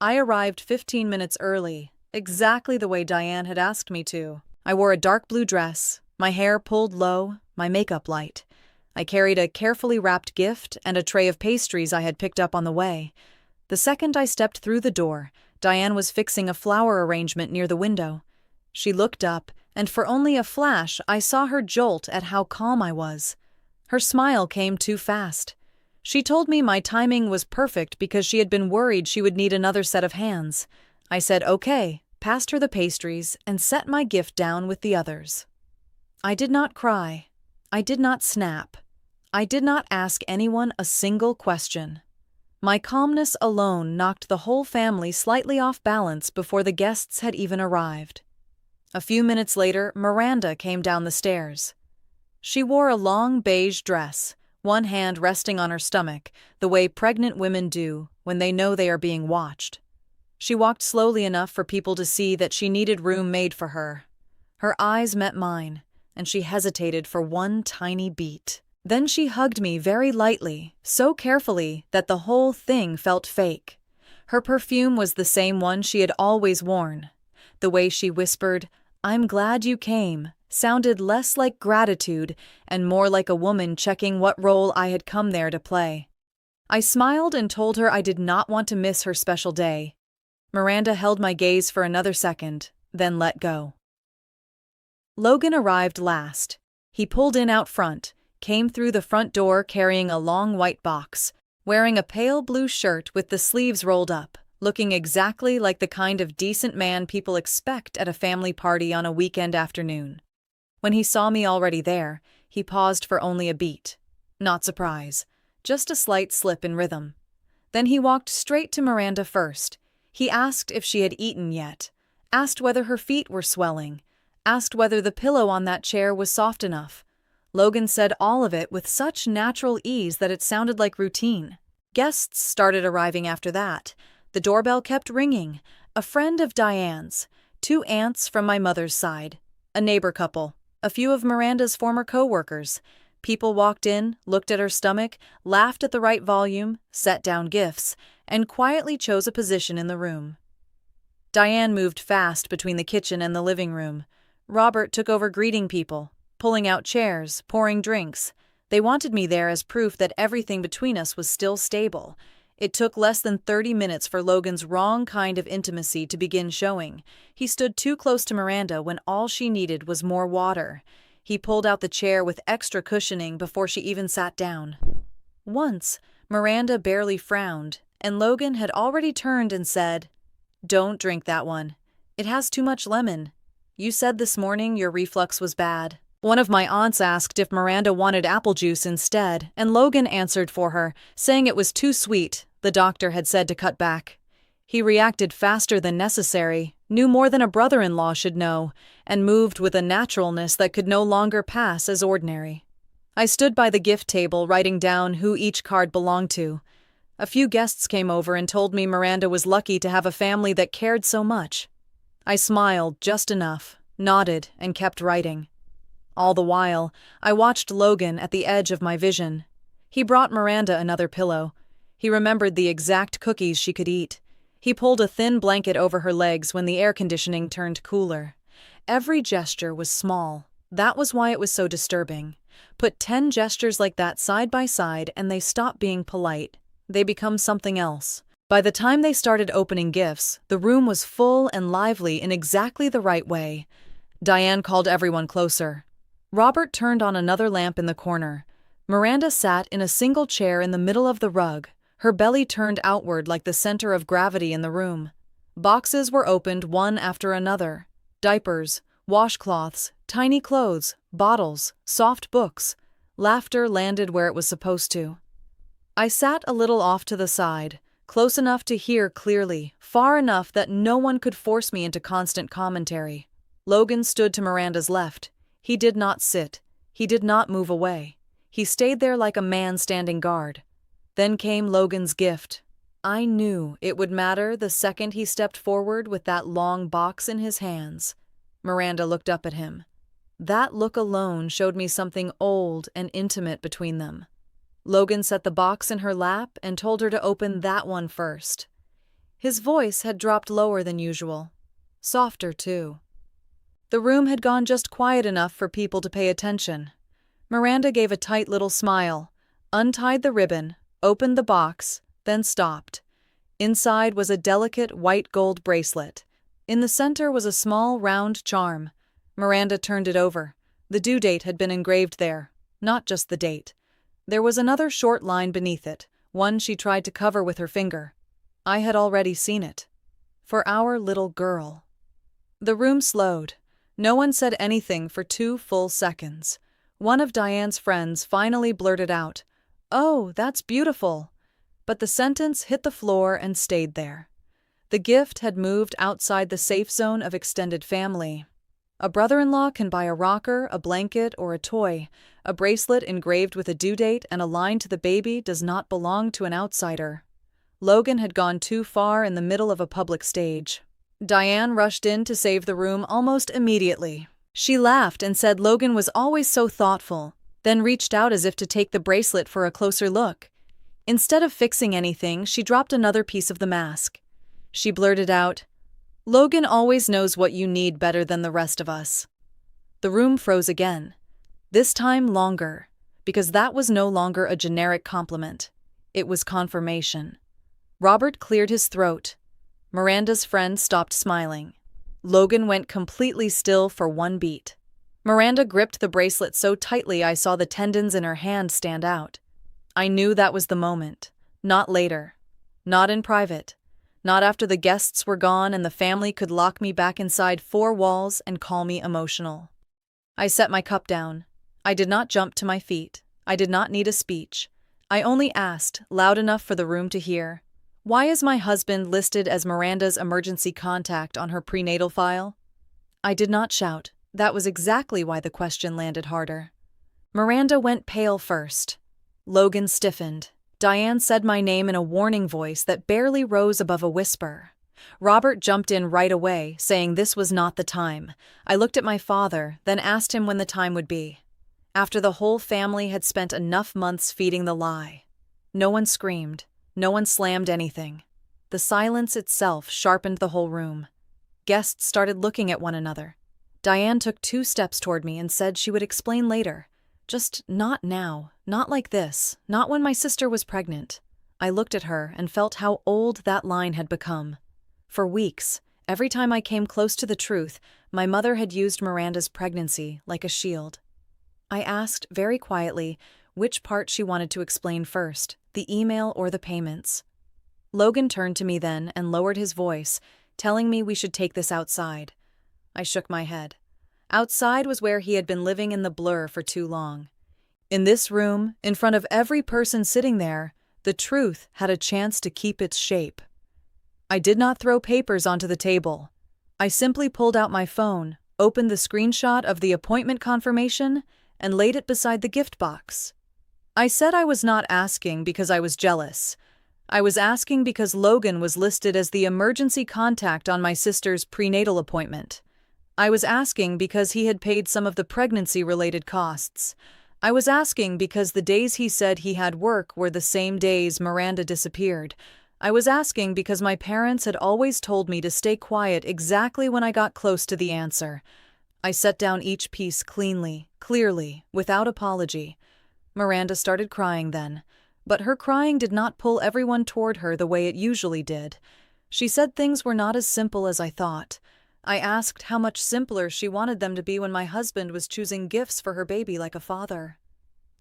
I arrived 15 minutes early, exactly the way Diane had asked me to. I wore a dark blue dress, my hair pulled low, my makeup light. I carried a carefully wrapped gift and a tray of pastries I had picked up on the way. The second I stepped through the door, Diane was fixing a flower arrangement near the window. She looked up, and for only a flash I saw her jolt at how calm I was. Her smile came too fast. She told me my timing was perfect because she had been worried she would need another set of hands. I said okay, passed her the pastries, and set my gift down with the others. I did not cry. I did not snap. I did not ask anyone a single question. My calmness alone knocked the whole family slightly off balance before the guests had even arrived. A few minutes later, Miranda came down the stairs. She wore a long beige dress, one hand resting on her stomach, the way pregnant women do when they know they are being watched. She walked slowly enough for people to see that she needed room made for her. Her eyes met mine, and she hesitated for one tiny beat. Then she hugged me very lightly, so carefully that the whole thing felt fake. Her perfume was the same one she had always worn. The way she whispered, "I'm glad you came," sounded less like gratitude and more like a woman checking what role I had come there to play. I smiled and told her I did not want to miss her special day. Miranda held my gaze for another second, then let go. Logan arrived last. He pulled in out front, came through the front door carrying a long white box, wearing a pale blue shirt with the sleeves rolled up, looking exactly like the kind of decent man people expect at a family party on a weekend afternoon. When he saw me already there, he paused for only a beat. Not surprise, just a slight slip in rhythm. Then he walked straight to Miranda first. He asked if she had eaten yet, asked whether her feet were swelling, asked whether the pillow on that chair was soft enough. Logan said all of it with such natural ease that it sounded like routine. Guests started arriving after that. The doorbell kept ringing. A friend of Diane's, 2 aunts from my mother's side, a neighbor couple, a few of Miranda's former co-workers. People walked in, looked at her stomach, laughed at the right volume, set down gifts, and quietly chose a position in the room. Diane moved fast between the kitchen and the living room. Robert took over greeting people, pulling out chairs, pouring drinks. They wanted me there as proof that everything between us was still stable. It took less than 30 minutes for Logan's wrong kind of intimacy to begin showing. He stood too close to Miranda when all she needed was more water. He pulled out the chair with extra cushioning before she even sat down. Once, Miranda barely frowned, and Logan had already turned and said, "Don't drink that one. It has too much lemon. You said this morning your reflux was bad." One of my aunts asked if Miranda wanted apple juice instead, and Logan answered for her, saying it was too sweet. The doctor had said to cut back. He reacted faster than necessary, knew more than a brother-in-law should know, and moved with a naturalness that could no longer pass as ordinary. I stood by the gift table writing down who each card belonged to. A few guests came over and told me Miranda was lucky to have a family that cared so much. I smiled just enough, nodded, and kept writing. All the while, I watched Logan at the edge of my vision. He brought Miranda another pillow. He remembered the exact cookies she could eat. He pulled a thin blanket over her legs when the air conditioning turned cooler. Every gesture was small. That was why it was so disturbing. Put 10 gestures like that side by side and they stop being polite. They become something else. By the time they started opening gifts, the room was full and lively in exactly the right way. Diane called everyone closer. Robert turned on another lamp in the corner. Miranda sat in a single chair in the middle of the rug, her belly turned outward like the center of gravity in the room. Boxes were opened one after another. Diapers, washcloths, tiny clothes, bottles, soft books. Laughter landed where it was supposed to. I sat a little off to the side, close enough to hear clearly, far enough that no one could force me into constant commentary. Logan stood to Miranda's left. He did not sit. He did not move away. He stayed there like a man standing guard. Then came Logan's gift. I knew it would matter the second he stepped forward with that long box in his hands. Miranda looked up at him. That look alone showed me something old and intimate between them. Logan set the box in her lap and told her to open that one first. His voice had dropped lower than usual. Softer, too. The room had gone just quiet enough for people to pay attention. Miranda gave a tight little smile, untied the ribbon, opened the box, then stopped. Inside was a delicate white gold bracelet. In the center was a small round charm. Miranda turned it over. The due date had been engraved there, not just the date. There was another short line beneath it, one she tried to cover with her finger. I had already seen it. For our little girl. The room slowed. No one said anything for 2 full seconds. One of Diane's friends finally blurted out, "Oh, that's beautiful." But the sentence hit the floor and stayed there. The gift had moved outside the safe zone of extended family. A brother-in-law can buy a rocker, a blanket, or a toy. A bracelet engraved with a due date and a line to the baby does not belong to an outsider. Logan had gone too far in the middle of a public stage. Diane rushed in to save the room almost immediately. She laughed and said Logan was always so thoughtful, then reached out as if to take the bracelet for a closer look. Instead of fixing anything, she dropped another piece of the mask. She blurted out, "Logan always knows what you need better than the rest of us." The room froze again. This time longer, because that was no longer a generic compliment. It was confirmation. Robert cleared his throat. Miranda's friend stopped smiling. Logan went completely still for 1 beat. Miranda gripped the bracelet so tightly I saw the tendons in her hand stand out. I knew that was the moment. Not later. Not in private. Not after the guests were gone and the family could lock me back inside 4 walls and call me emotional. I set my cup down. I did not jump to my feet. I did not need a speech. I only asked, loud enough for the room to hear, "Why is my husband listed as Miranda's emergency contact on her prenatal file?" I did not shout. That was exactly why the question landed harder. Miranda went pale first. Logan stiffened. Diane said my name in a warning voice that barely rose above a whisper. Robert jumped in right away, saying this was not the time. I looked at my father, then asked him when the time would be. After the whole family had spent enough months feeding the lie. No one screamed. No one slammed anything. The silence itself sharpened the whole room. Guests started looking at one another. Diane took 2 steps toward me and said she would explain later. Just not now, not like this, not when my sister was pregnant. I looked at her and felt how old that line had become. For weeks, every time I came close to the truth, my mother had used Miranda's pregnancy like a shield. I asked very quietly which part she wanted to explain first, the email or the payments. Logan turned to me then and lowered his voice, telling me we should take this outside. I shook my head. Outside was where he had been living in the blur for too long. In this room, in front of every person sitting there, the truth had a chance to keep its shape. I did not throw papers onto the table. I simply pulled out my phone, opened the screenshot of the appointment confirmation, and laid it beside the gift box. I said I was not asking because I was jealous. I was asking because Logan was listed as the emergency contact on my sister's prenatal appointment. I was asking because he had paid some of the pregnancy-related costs. I was asking because the days he said he had work were the same days Miranda disappeared. I was asking because my parents had always told me to stay quiet exactly when I got close to the answer. I set down each piece cleanly, clearly, without apology. Miranda started crying then, but her crying did not pull everyone toward her the way it usually did. She said things were not as simple as I thought. I asked how much simpler she wanted them to be when my husband was choosing gifts for her baby like a father.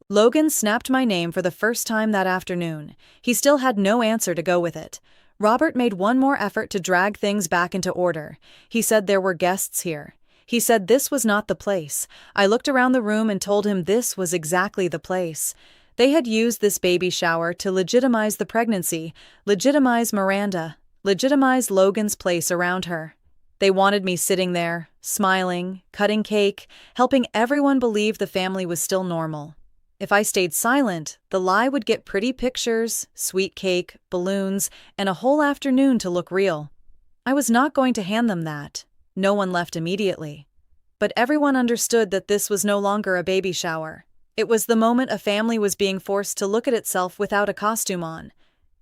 Logan snapped my name for the first time that afternoon. He still had no answer to go with it. Robert made one more effort to drag things back into order. He said there were guests here. He said this was not the place. I looked around the room and told him this was exactly the place. They had used this baby shower to legitimize the pregnancy, legitimize Miranda, legitimize Logan's place around her. They wanted me sitting there, smiling, cutting cake, helping everyone believe the family was still normal. If I stayed silent, the lie would get pretty pictures, sweet cake, balloons, and a whole afternoon to look real. I was not going to hand them that. No one left immediately. But everyone understood that this was no longer a baby shower. It was the moment a family was being forced to look at itself without a costume on.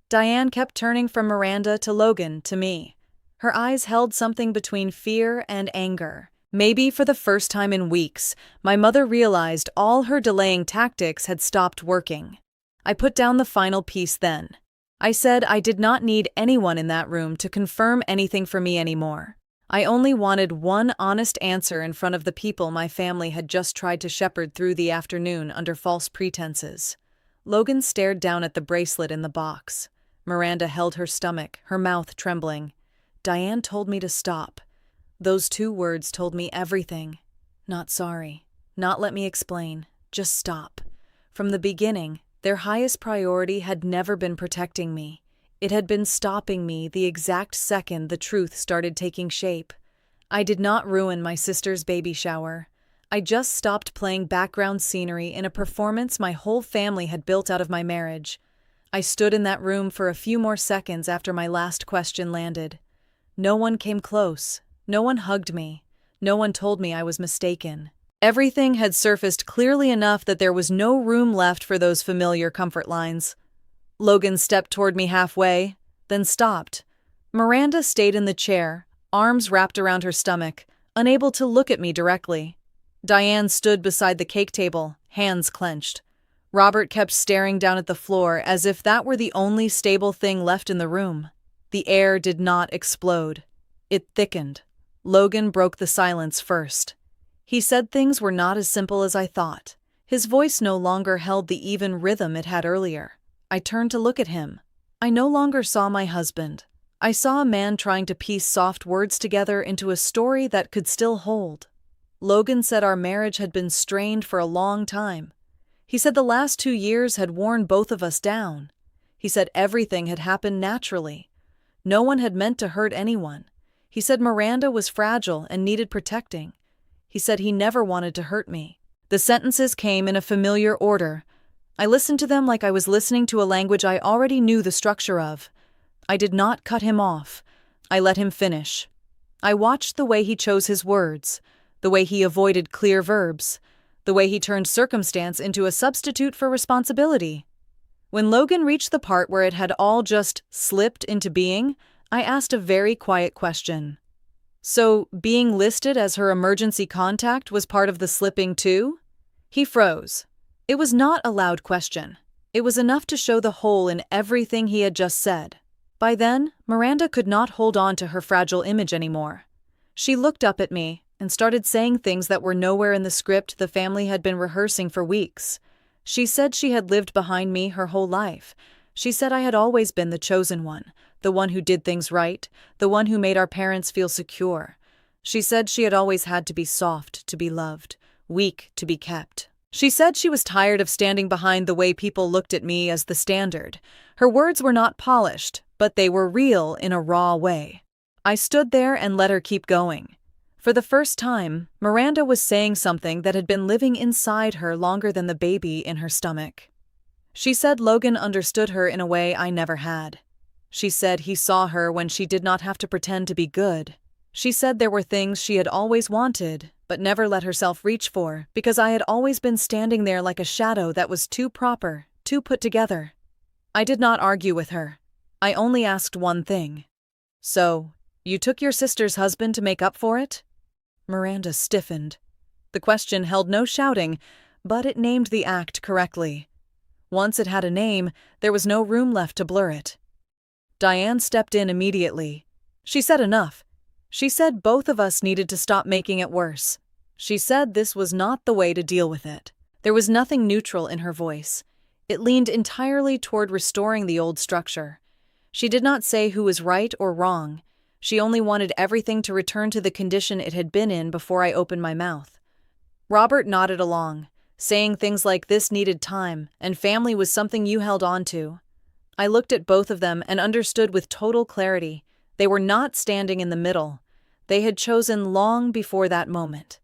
Diane kept turning from Miranda to Logan to me. Her eyes held something between fear and anger. Maybe for the first time in weeks, my mother realized all her delaying tactics had stopped working. I put down the final piece then. I said I did not need anyone in that room to confirm anything for me anymore. I only wanted one honest answer in front of the people my family had just tried to shepherd through the afternoon under false pretenses. Logan stared down at the bracelet in the box. Miranda held her stomach, her mouth trembling. Diane told me to stop. Those 2 words told me everything. Not sorry. Not let me explain. Just stop. From the beginning, their highest priority had never been protecting me. It had been stopping me the exact second the truth started taking shape. I did not ruin my sister's baby shower. I just stopped playing background scenery in a performance my whole family had built out of my marriage. I stood in that room for a few more seconds after my last question landed. No one came close. No one hugged me. No one told me I was mistaken. Everything had surfaced clearly enough that there was no room left for those familiar comfort lines. Logan stepped toward me halfway, then stopped. Miranda stayed in the chair, arms wrapped around her stomach, unable to look at me directly. Diane stood beside the cake table, hands clenched. Robert kept staring down at the floor as if that were the only stable thing left in the room. The air did not explode. It thickened. Logan broke the silence first. He said things were not as simple as I thought. His voice no longer held the even rhythm it had earlier. I turned to look at him. I no longer saw my husband. I saw a man trying to piece soft words together into a story that could still hold. Logan said our marriage had been strained for a long time. He said the last 2 years had worn both of us down. He said everything had happened naturally. No one had meant to hurt anyone. He said Miranda was fragile and needed protecting. He said he never wanted to hurt me. The sentences came in a familiar order. I listened to them like I was listening to a language I already knew the structure of. I did not cut him off. I let him finish. I watched the way he chose his words, the way he avoided clear verbs, the way he turned circumstance into a substitute for responsibility. When Logan reached the part where it had all just slipped into being, I asked a very quiet question. So, being listed as her emergency contact was part of the slipping too? He froze. It was not a loud question. It was enough to show the hole in everything he had just said. By then, Miranda could not hold on to her fragile image anymore. She looked up at me and started saying things that were nowhere in the script the family had been rehearsing for weeks. She said she had lived behind me her whole life. She said I had always been the chosen one, the one who did things right, the one who made our parents feel secure. She said she had always had to be soft to be loved, weak to be kept. She said she was tired of standing behind the way people looked at me as the standard. Her words were not polished, but they were real in a raw way. I stood there and let her keep going. For the first time, Miranda was saying something that had been living inside her longer than the baby in her stomach. She said Logan understood her in a way I never had. She said he saw her when she did not have to pretend to be good. She said there were things she had always wanted, but never let herself reach for, because I had always been standing there like a shadow that was too proper, too put together. I did not argue with her. I only asked one thing. So, you took your sister's husband to make up for it? Miranda stiffened. The question held no shouting, but it named the act correctly. Once it had a name, there was no room left to blur it. Diane stepped in immediately. She said enough. She said both of us needed to stop making it worse. She said this was not the way to deal with it. There was nothing neutral in her voice. It leaned entirely toward restoring the old structure. She did not say who was right or wrong. She only wanted everything to return to the condition it had been in before I opened my mouth. Robert nodded along, saying things like this needed time and family was something you held on to. I looked at both of them and understood with total clarity. They were not standing in the middle. They had chosen long before that moment.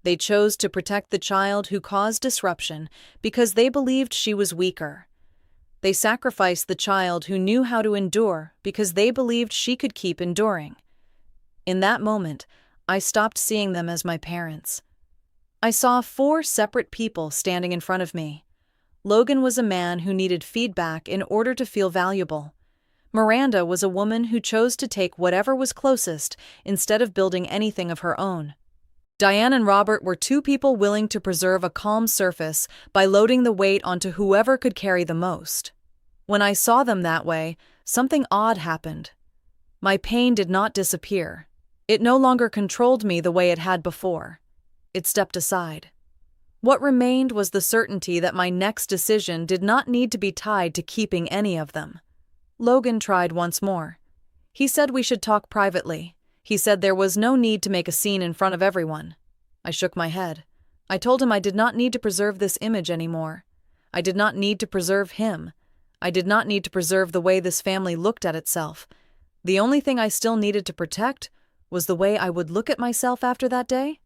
They chose to protect the child who caused disruption because they believed she was weaker. They sacrificed the child who knew how to endure because they believed she could keep enduring. In that moment, I stopped seeing them as my parents. I saw 4 separate people standing in front of me. Logan was a man who needed feedback in order to feel valuable. Miranda was a woman who chose to take whatever was closest instead of building anything of her own. Diane and Robert were 2 people willing to preserve a calm surface by loading the weight onto whoever could carry the most. When I saw them that way, something odd happened. My pain did not disappear. It no longer controlled me the way it had before. It stepped aside. What remained was the certainty that my next decision did not need to be tied to keeping any of them. Logan tried once more. He said we should talk privately. He said there was no need to make a scene in front of everyone. I shook my head. I told him I did not need to preserve this image anymore. I did not need to preserve him. I did not need to preserve the way this family looked at itself. The only thing I still needed to protect was the way I would look at myself after that day.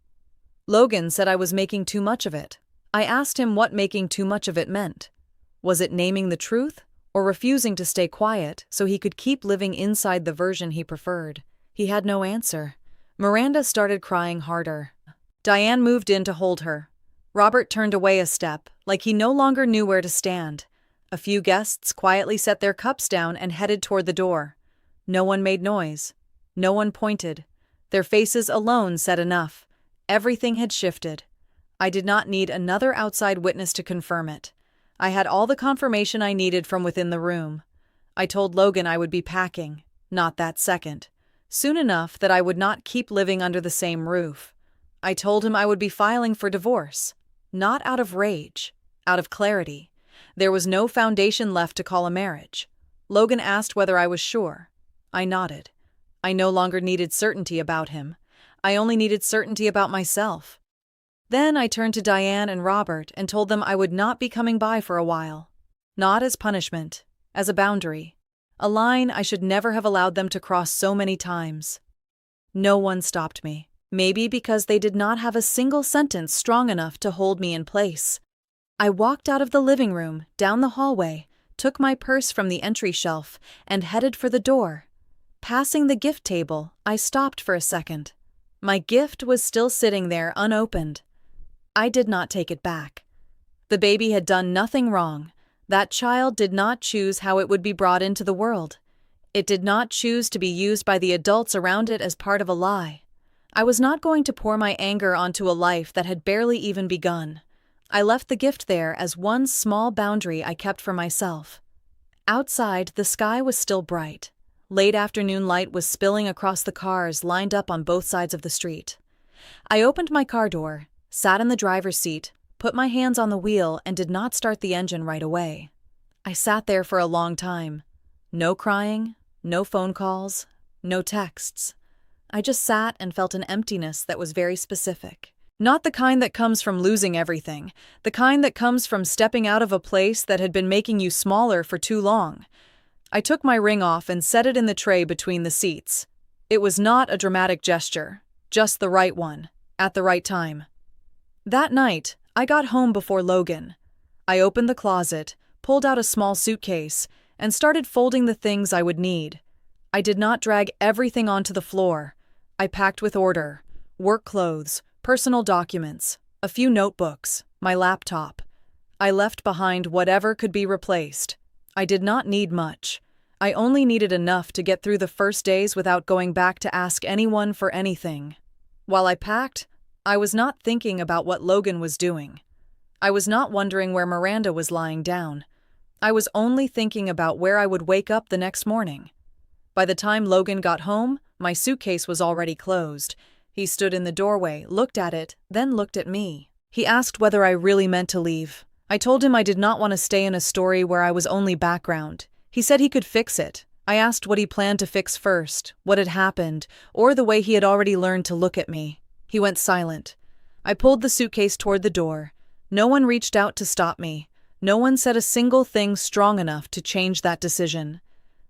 Logan said I was making too much of it. I asked him what making too much of it meant. Was it naming the truth, or refusing to stay quiet so he could keep living inside the version he preferred? He had no answer. Miranda started crying harder. Diane moved in to hold her. Robert turned away a step, like he no longer knew where to stand. A few guests quietly set their cups down and headed toward the door. No one made noise. No one pointed. Their faces alone said enough. Everything had shifted. I did not need another outside witness to confirm it. I had all the confirmation I needed from within the room. I told Logan I would be packing, not that second. Soon enough that I would not keep living under the same roof. I told him I would be filing for divorce, not out of rage, out of clarity. There was no foundation left to call a marriage. Logan asked whether I was sure. I nodded. I no longer needed certainty about him. I only needed certainty about myself. Then I turned to Diane and Robert and told them I would not be coming by for a while. Not as punishment, as a boundary. A line I should never have allowed them to cross so many times. No one stopped me, maybe because they did not have a single sentence strong enough to hold me in place. I walked out of the living room, down the hallway, took my purse from the entry shelf, and headed for the door. Passing the gift table, I stopped for a second. My gift was still sitting there unopened. I did not take it back. The baby had done nothing wrong. That child did not choose how it would be brought into the world. It did not choose to be used by the adults around it as part of a lie. I was not going to pour my anger onto a life that had barely even begun. I left the gift there as one small boundary I kept for myself. Outside, the sky was still bright. Late afternoon light was spilling across the cars lined up on both sides of the street. I opened my car door, sat in the driver's seat, put my hands on the wheel, and did not start the engine right away. I sat there for a long time. No crying, no phone calls, no texts. I just sat and felt an emptiness that was very specific. Not the kind that comes from losing everything, the kind that comes from stepping out of a place that had been making you smaller for too long. I took my ring off and set it in the tray between the seats. It was not a dramatic gesture, just the right one, at the right time. That night, I got home before Logan. I opened the closet, pulled out a small suitcase, and started folding the things I would need. I did not drag everything onto the floor. I packed with order: work clothes, personal documents, a few notebooks, my laptop. I left behind whatever could be replaced. I did not need much. I only needed enough to get through the first days without going back to ask anyone for anything. While I packed, I was not thinking about what Logan was doing. I was not wondering where Miranda was lying down. I was only thinking about where I would wake up the next morning. By the time Logan got home, my suitcase was already closed. He stood in the doorway, looked at it, then looked at me. He asked whether I really meant to leave. I told him I did not want to stay in a story where I was only background. He said he could fix it. I asked what he planned to fix first, what had happened, or the way he had already learned to look at me. He went silent. I pulled the suitcase toward the door. No one reached out to stop me. No one said a single thing strong enough to change that decision.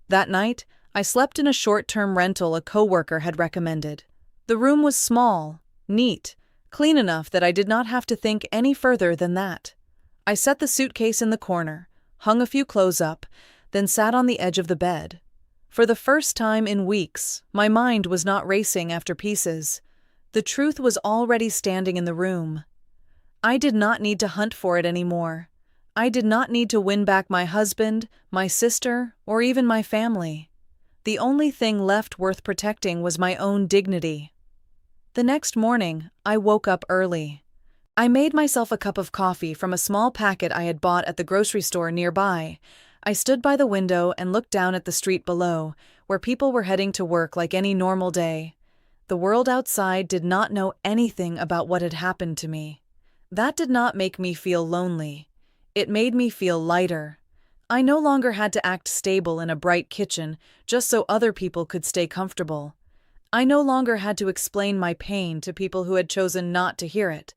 That night, I slept in a short-term rental a coworker had recommended. The room was small, neat, clean enough that I did not have to think any further than that. I set the suitcase in the corner, hung a few clothes up, then sat on the edge of the bed. For the first time in weeks, my mind was not racing after pieces. The truth was already standing in the room. I did not need to hunt for it anymore. I did not need to win back my husband, my sister, or even my family. The only thing left worth protecting was my own dignity. The next morning, I woke up early. I made myself a cup of coffee from a small packet I had bought at the grocery store nearby. I stood by the window and looked down at the street below, where people were heading to work like any normal day. The world outside did not know anything about what had happened to me. That did not make me feel lonely. It made me feel lighter. I no longer had to act stable in a bright kitchen just so other people could stay comfortable. I no longer had to explain my pain to people who had chosen not to hear it.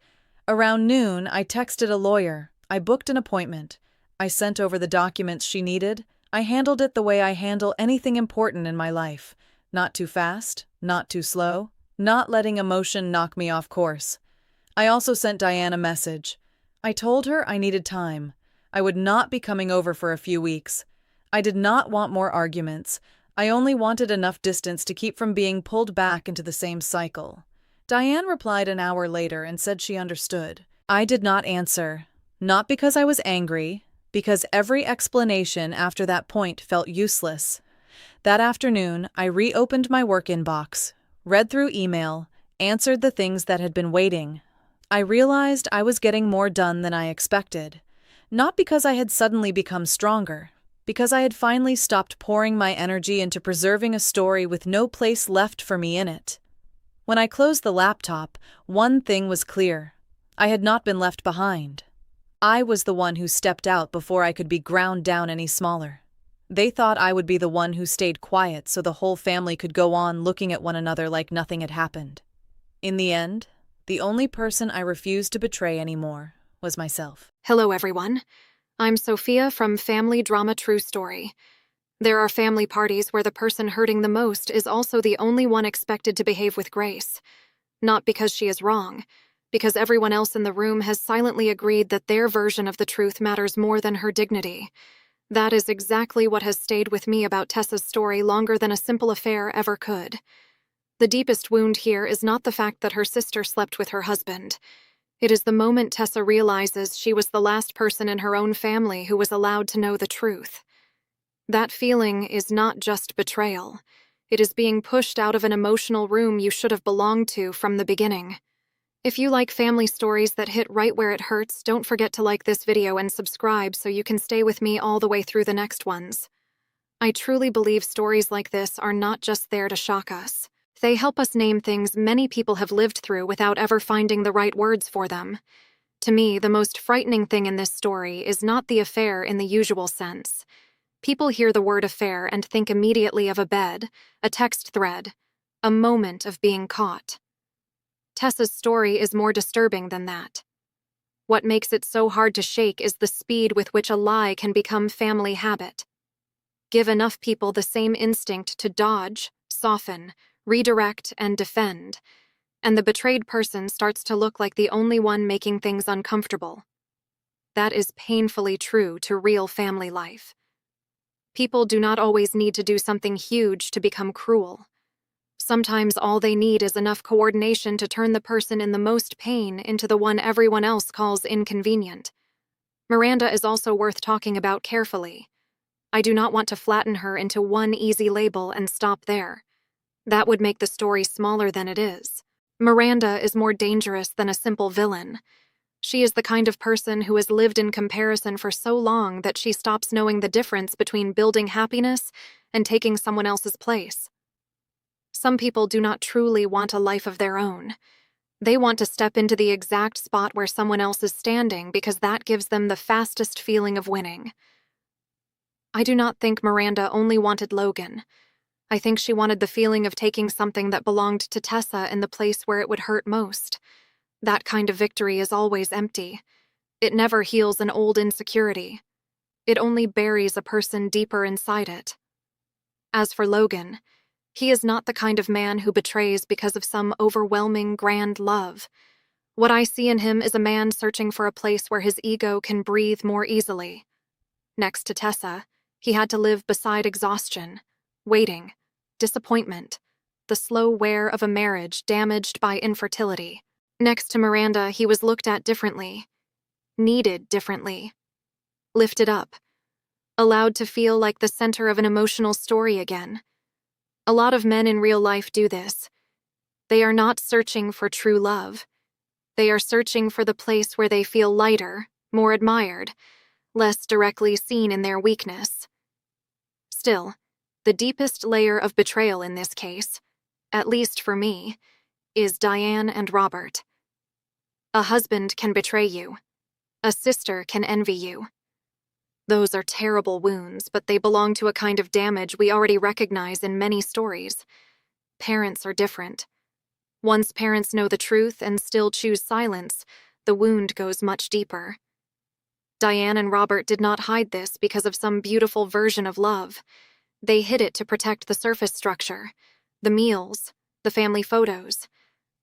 Around noon, I texted a lawyer. I booked an appointment. I sent over the documents she needed. I handled it the way I handle anything important in my life. Not too fast, not too slow, not letting emotion knock me off course. I also sent Diane a message. I told her I needed time. I would not be coming over for a few weeks. I did not want more arguments. I only wanted enough distance to keep from being pulled back into the same cycle. Diane replied an hour later and said she understood. I did not answer. Not because I was angry, because every explanation after that point felt useless. That afternoon, I reopened my work inbox, read through email, answered the things that had been waiting. I realized I was getting more done than I expected. Not because I had suddenly become stronger, because I had finally stopped pouring my energy into preserving a story with no place left for me in it. When I closed the laptop, one thing was clear. I had not been left behind. I was the one who stepped out before I could be ground down any smaller. They thought I would be the one who stayed quiet so the whole family could go on looking at one another like nothing had happened. In the end, the only person I refused to betray anymore was myself. Hello, everyone. I'm Sophia from Family Drama True Story. There are family parties where the person hurting the most is also the only one expected to behave with grace. Not because she is wrong, because everyone else in the room has silently agreed that their version of the truth matters more than her dignity. That is exactly what has stayed with me about Tessa's story longer than a simple affair ever could. The deepest wound here is not the fact that her sister slept with her husband. It is the moment Tessa realizes she was the last person in her own family who was allowed to know the truth. That feeling is not just betrayal. It is being pushed out of an emotional room you should have belonged to from the beginning. If you like family stories that hit right where it hurts, don't forget to like this video and subscribe so you can stay with me all the way through the next ones. I truly believe stories like this are not just there to shock us. They help us name things many people have lived through without ever finding the right words for them. To me, the most frightening thing in this story is not the affair in the usual sense. People hear the word affair and think immediately of a bed, a text thread, a moment of being caught. Tessa's story is more disturbing than that. What makes it so hard to shake is the speed with which a lie can become family habit. Give enough people the same instinct to dodge, soften, redirect, and defend, and the betrayed person starts to look like the only one making things uncomfortable. That is painfully true to real family life. People do not always need to do something huge to become cruel. Sometimes all they need is enough coordination to turn the person in the most pain into the one everyone else calls inconvenient. Miranda is also worth talking about carefully. I do not want to flatten her into one easy label and stop there. That would make the story smaller than it is. Miranda is more dangerous than a simple villain. She is the kind of person who has lived in comparison for so long that she stops knowing the difference between building happiness and taking someone else's place. Some people do not truly want a life of their own. They want to step into the exact spot where someone else is standing because that gives them the fastest feeling of winning. I do not think Miranda only wanted Logan. I think she wanted the feeling of taking something that belonged to Tessa in the place where it would hurt most. That kind of victory is always empty. It never heals an old insecurity. It only buries a person deeper inside it. As for Logan, he is not the kind of man who betrays because of some overwhelming grand love. What I see in him is a man searching for a place where his ego can breathe more easily. Next to Tessa, he had to live beside exhaustion, waiting, disappointment, the slow wear of a marriage damaged by infertility. Next to Miranda, he was looked at differently, needed differently, lifted up, allowed to feel like the center of an emotional story again. A lot of men in real life do this. They are not searching for true love. They are searching for the place where they feel lighter, more admired, less directly seen in their weakness. Still, the deepest layer of betrayal in this case, at least for me, is Diane and Robert. A husband can betray you. A sister can envy you. Those are terrible wounds, but they belong to a kind of damage we already recognize in many stories. Parents are different. Once parents know the truth and still choose silence, the wound goes much deeper. Diane and Robert did not hide this because of some beautiful version of love. They hid it to protect the surface structure, the meals, the family photos,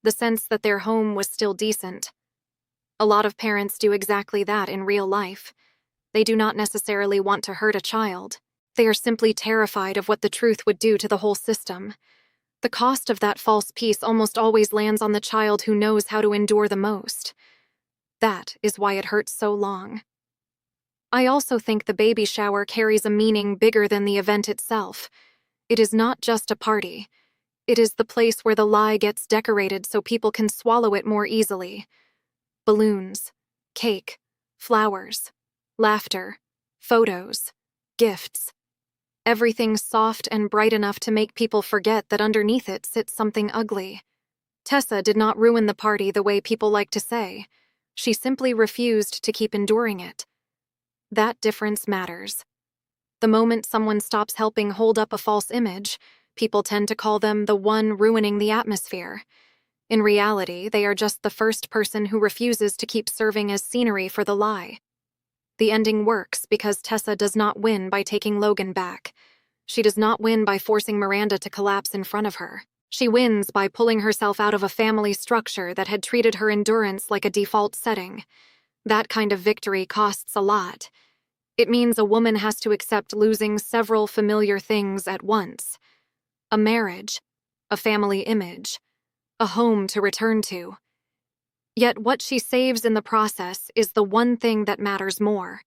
the sense that their home was still decent. A lot of parents do exactly that in real life. They do not necessarily want to hurt a child. They are simply terrified of what the truth would do to the whole system. The cost of that false peace almost always lands on the child who knows how to endure the most. That is why it hurts so long. I also think the baby shower carries a meaning bigger than the event itself. It is not just a party. It is the place where the lie gets decorated so people can swallow it more easily. Balloons, cake, flowers, laughter, photos, gifts. Everything soft and bright enough to make people forget that underneath it sits something ugly. Tessa did not ruin the party the way people like to say. She simply refused to keep enduring it. That difference matters. The moment someone stops helping hold up a false image, people tend to call them the one ruining the atmosphere. In reality, they are just the first person who refuses to keep serving as scenery for the lie. The ending works because Tessa does not win by taking Logan back. She does not win by forcing Miranda to collapse in front of her. She wins by pulling herself out of a family structure that had treated her endurance like a default setting. That kind of victory costs a lot. It means a woman has to accept losing several familiar things at once. A marriage, a family image, a home to return to. Yet what she saves in the process is the one thing that matters more.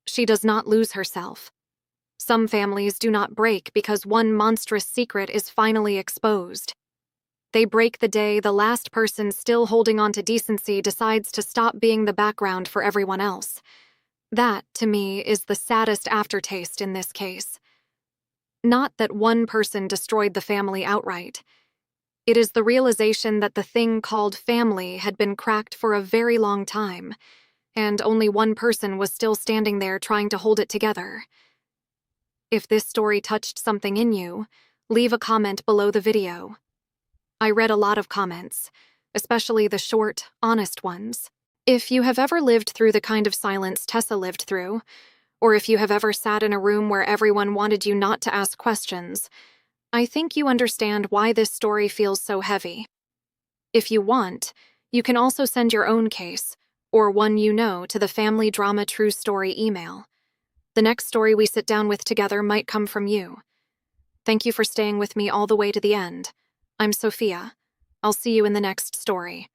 She does not lose herself. Some families do not break because one monstrous secret is finally exposed. They break the day the last person still holding on to decency decides to stop being the background for everyone else. That, to me, is the saddest aftertaste in this case. Not that one person destroyed the family outright. It is the realization that the thing called family had been cracked for a very long time, and only one person was still standing there trying to hold it together. If this story touched something in you, leave a comment below the video. I read a lot of comments, especially the short, honest ones. If you have ever lived through the kind of silence Tessa lived through, or if you have ever sat in a room where everyone wanted you not to ask questions, I think you understand why this story feels so heavy. If you want, you can also send your own case, or one you know, to the Family Drama True Story email. The next story we sit down with together might come from you. Thank you for staying with me all the way to the end. I'm Sophia. I'll see you in the next story.